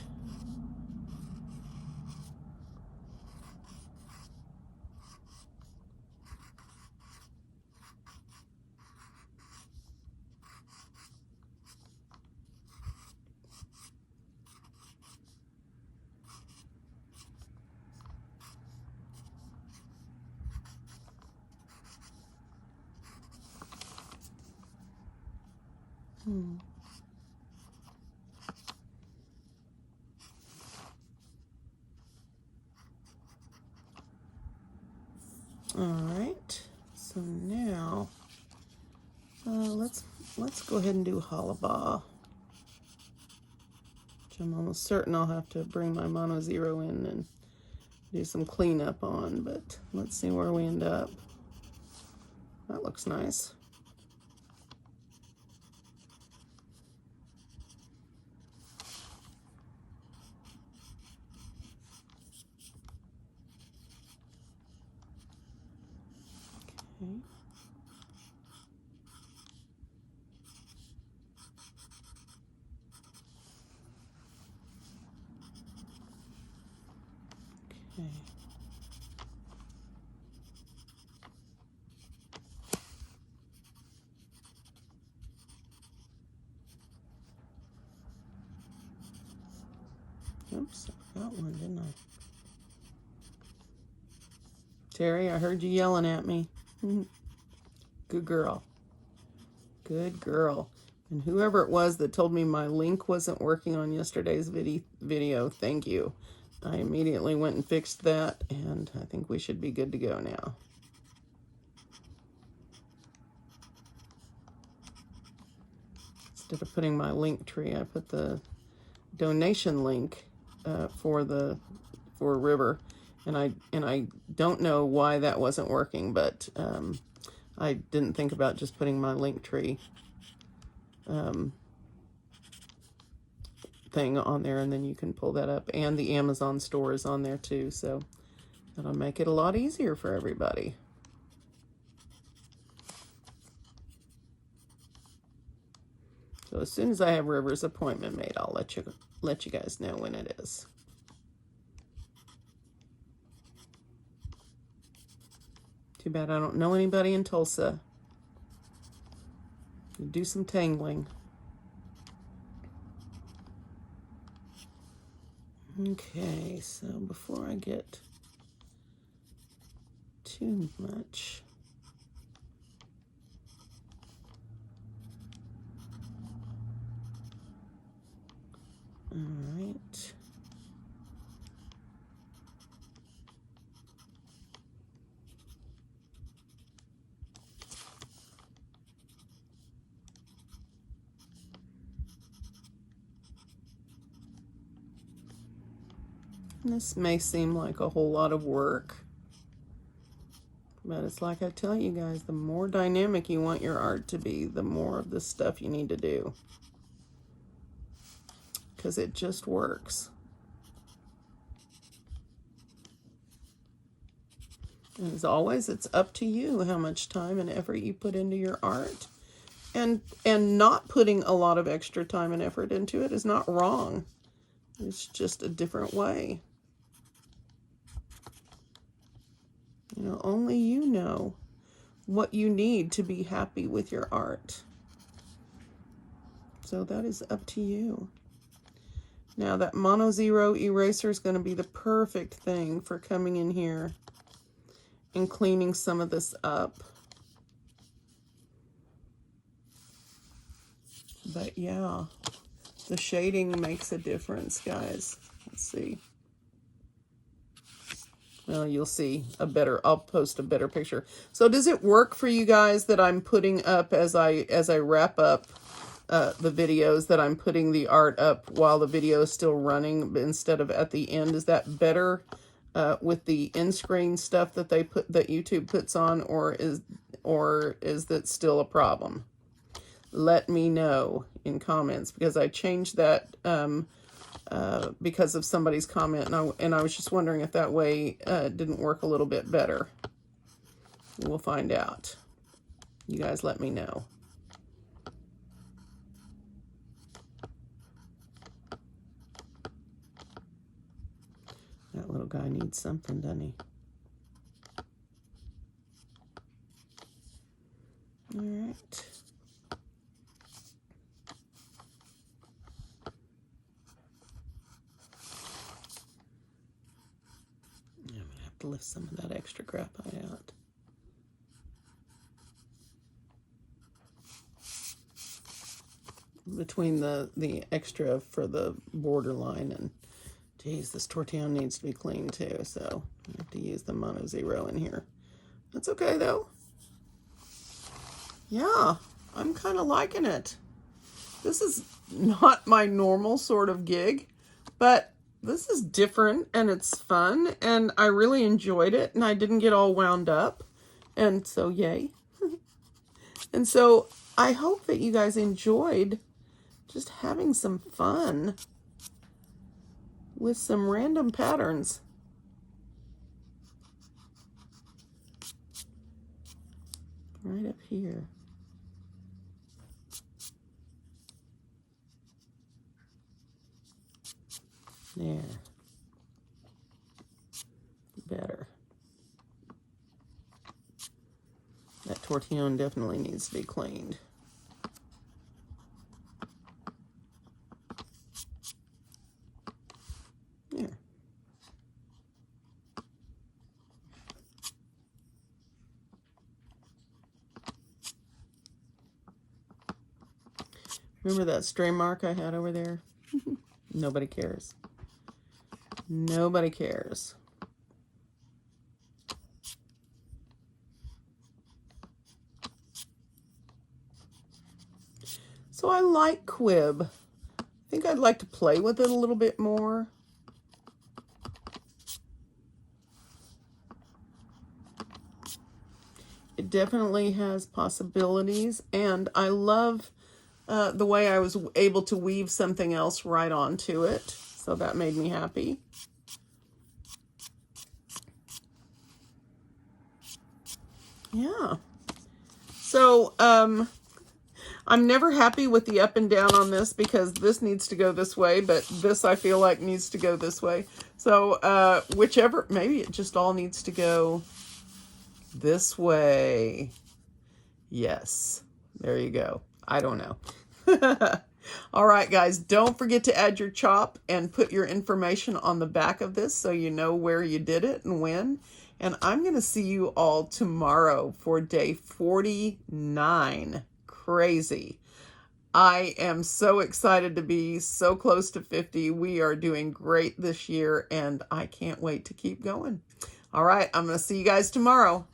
All right, so now let's go ahead and do Hollabaugh, which I'm almost certain I'll have to bring my Mono Zero in and do some cleanup on, but let's see where we end up. That looks nice. Okay. Okay. Oops, I got one, didn't I? Terry, I heard you yelling at me. Good girl. Good girl. And whoever it was that told me my link wasn't working on yesterday's video, thank you. I immediately went and fixed that, and I think we should be good to go now. Instead of putting my link tree, I put the donation link for River, and I don't know why that wasn't working, but I didn't think about just putting my link tree thing on there, and then you can pull that up. And the Amazon store is on there too, so that'll make it a lot easier for everybody. So as soon as I have River's appointment made, I'll let you guys know when it is. Too bad I don't know anybody in Tulsa. Do some tangling. Okay, so before I get too much, all right. This may seem like a whole lot of work, but it's like I tell you guys, the more dynamic you want your art to be, the more of this stuff you need to do, because it just works. And as always, it's up to you how much time and effort you put into your art. And not putting a lot of extra time and effort into it is not wrong. It's just a different way. You know, only you know what you need to be happy with your art. So that is up to you. Now that Mono Zero eraser is going to be the perfect thing for coming in here and cleaning some of this up. But yeah, the shading makes a difference, guys. Let's see. Well, you'll see a better, I'll post a better picture. So does it work for you guys that I'm putting up as I wrap up the videos, that I'm putting the art up while the video is still running instead of at the end? Is that better with the in-screen stuff that YouTube puts on, or is that still a problem? Let me know in comments, because I changed that because of somebody's comment, and I was just wondering if that way didn't work a little bit better. We'll find out. You guys let me know. That little guy needs something, doesn't he? All right. To lift some of that extra graphite out. Between the extra for the borderline, and geez, this tortillon needs to be cleaned too, so I have to use the Mono Zero in here. That's okay though. Yeah, I'm kind of liking it. This is not my normal sort of gig, but this is different and it's fun, and I really enjoyed it, and I didn't get all wound up, and so yay. And so I hope that you guys enjoyed just having some fun with some random patterns. Right up here. There. Better. That tortillon definitely needs to be cleaned. There. Remember that stray mark I had over there? Nobody cares. Nobody cares. So I like Quib. I think I'd like to play with it a little bit more. It definitely has possibilities, and I love the way I was able to weave something else right onto it. So that made me happy. Yeah. So, I'm never happy with the up and down on this because this needs to go this way, but this I feel like needs to go this way. So, whichever, maybe it just all needs to go this way. Yes. There you go. I don't know. All right, guys, don't forget to add your chop and put your information on the back of this so you know where you did it and when. And I'm going to see you all tomorrow for day 49. Crazy. I am so excited to be so close to 50. We are doing great this year, and I can't wait to keep going. All right, I'm going to see you guys tomorrow.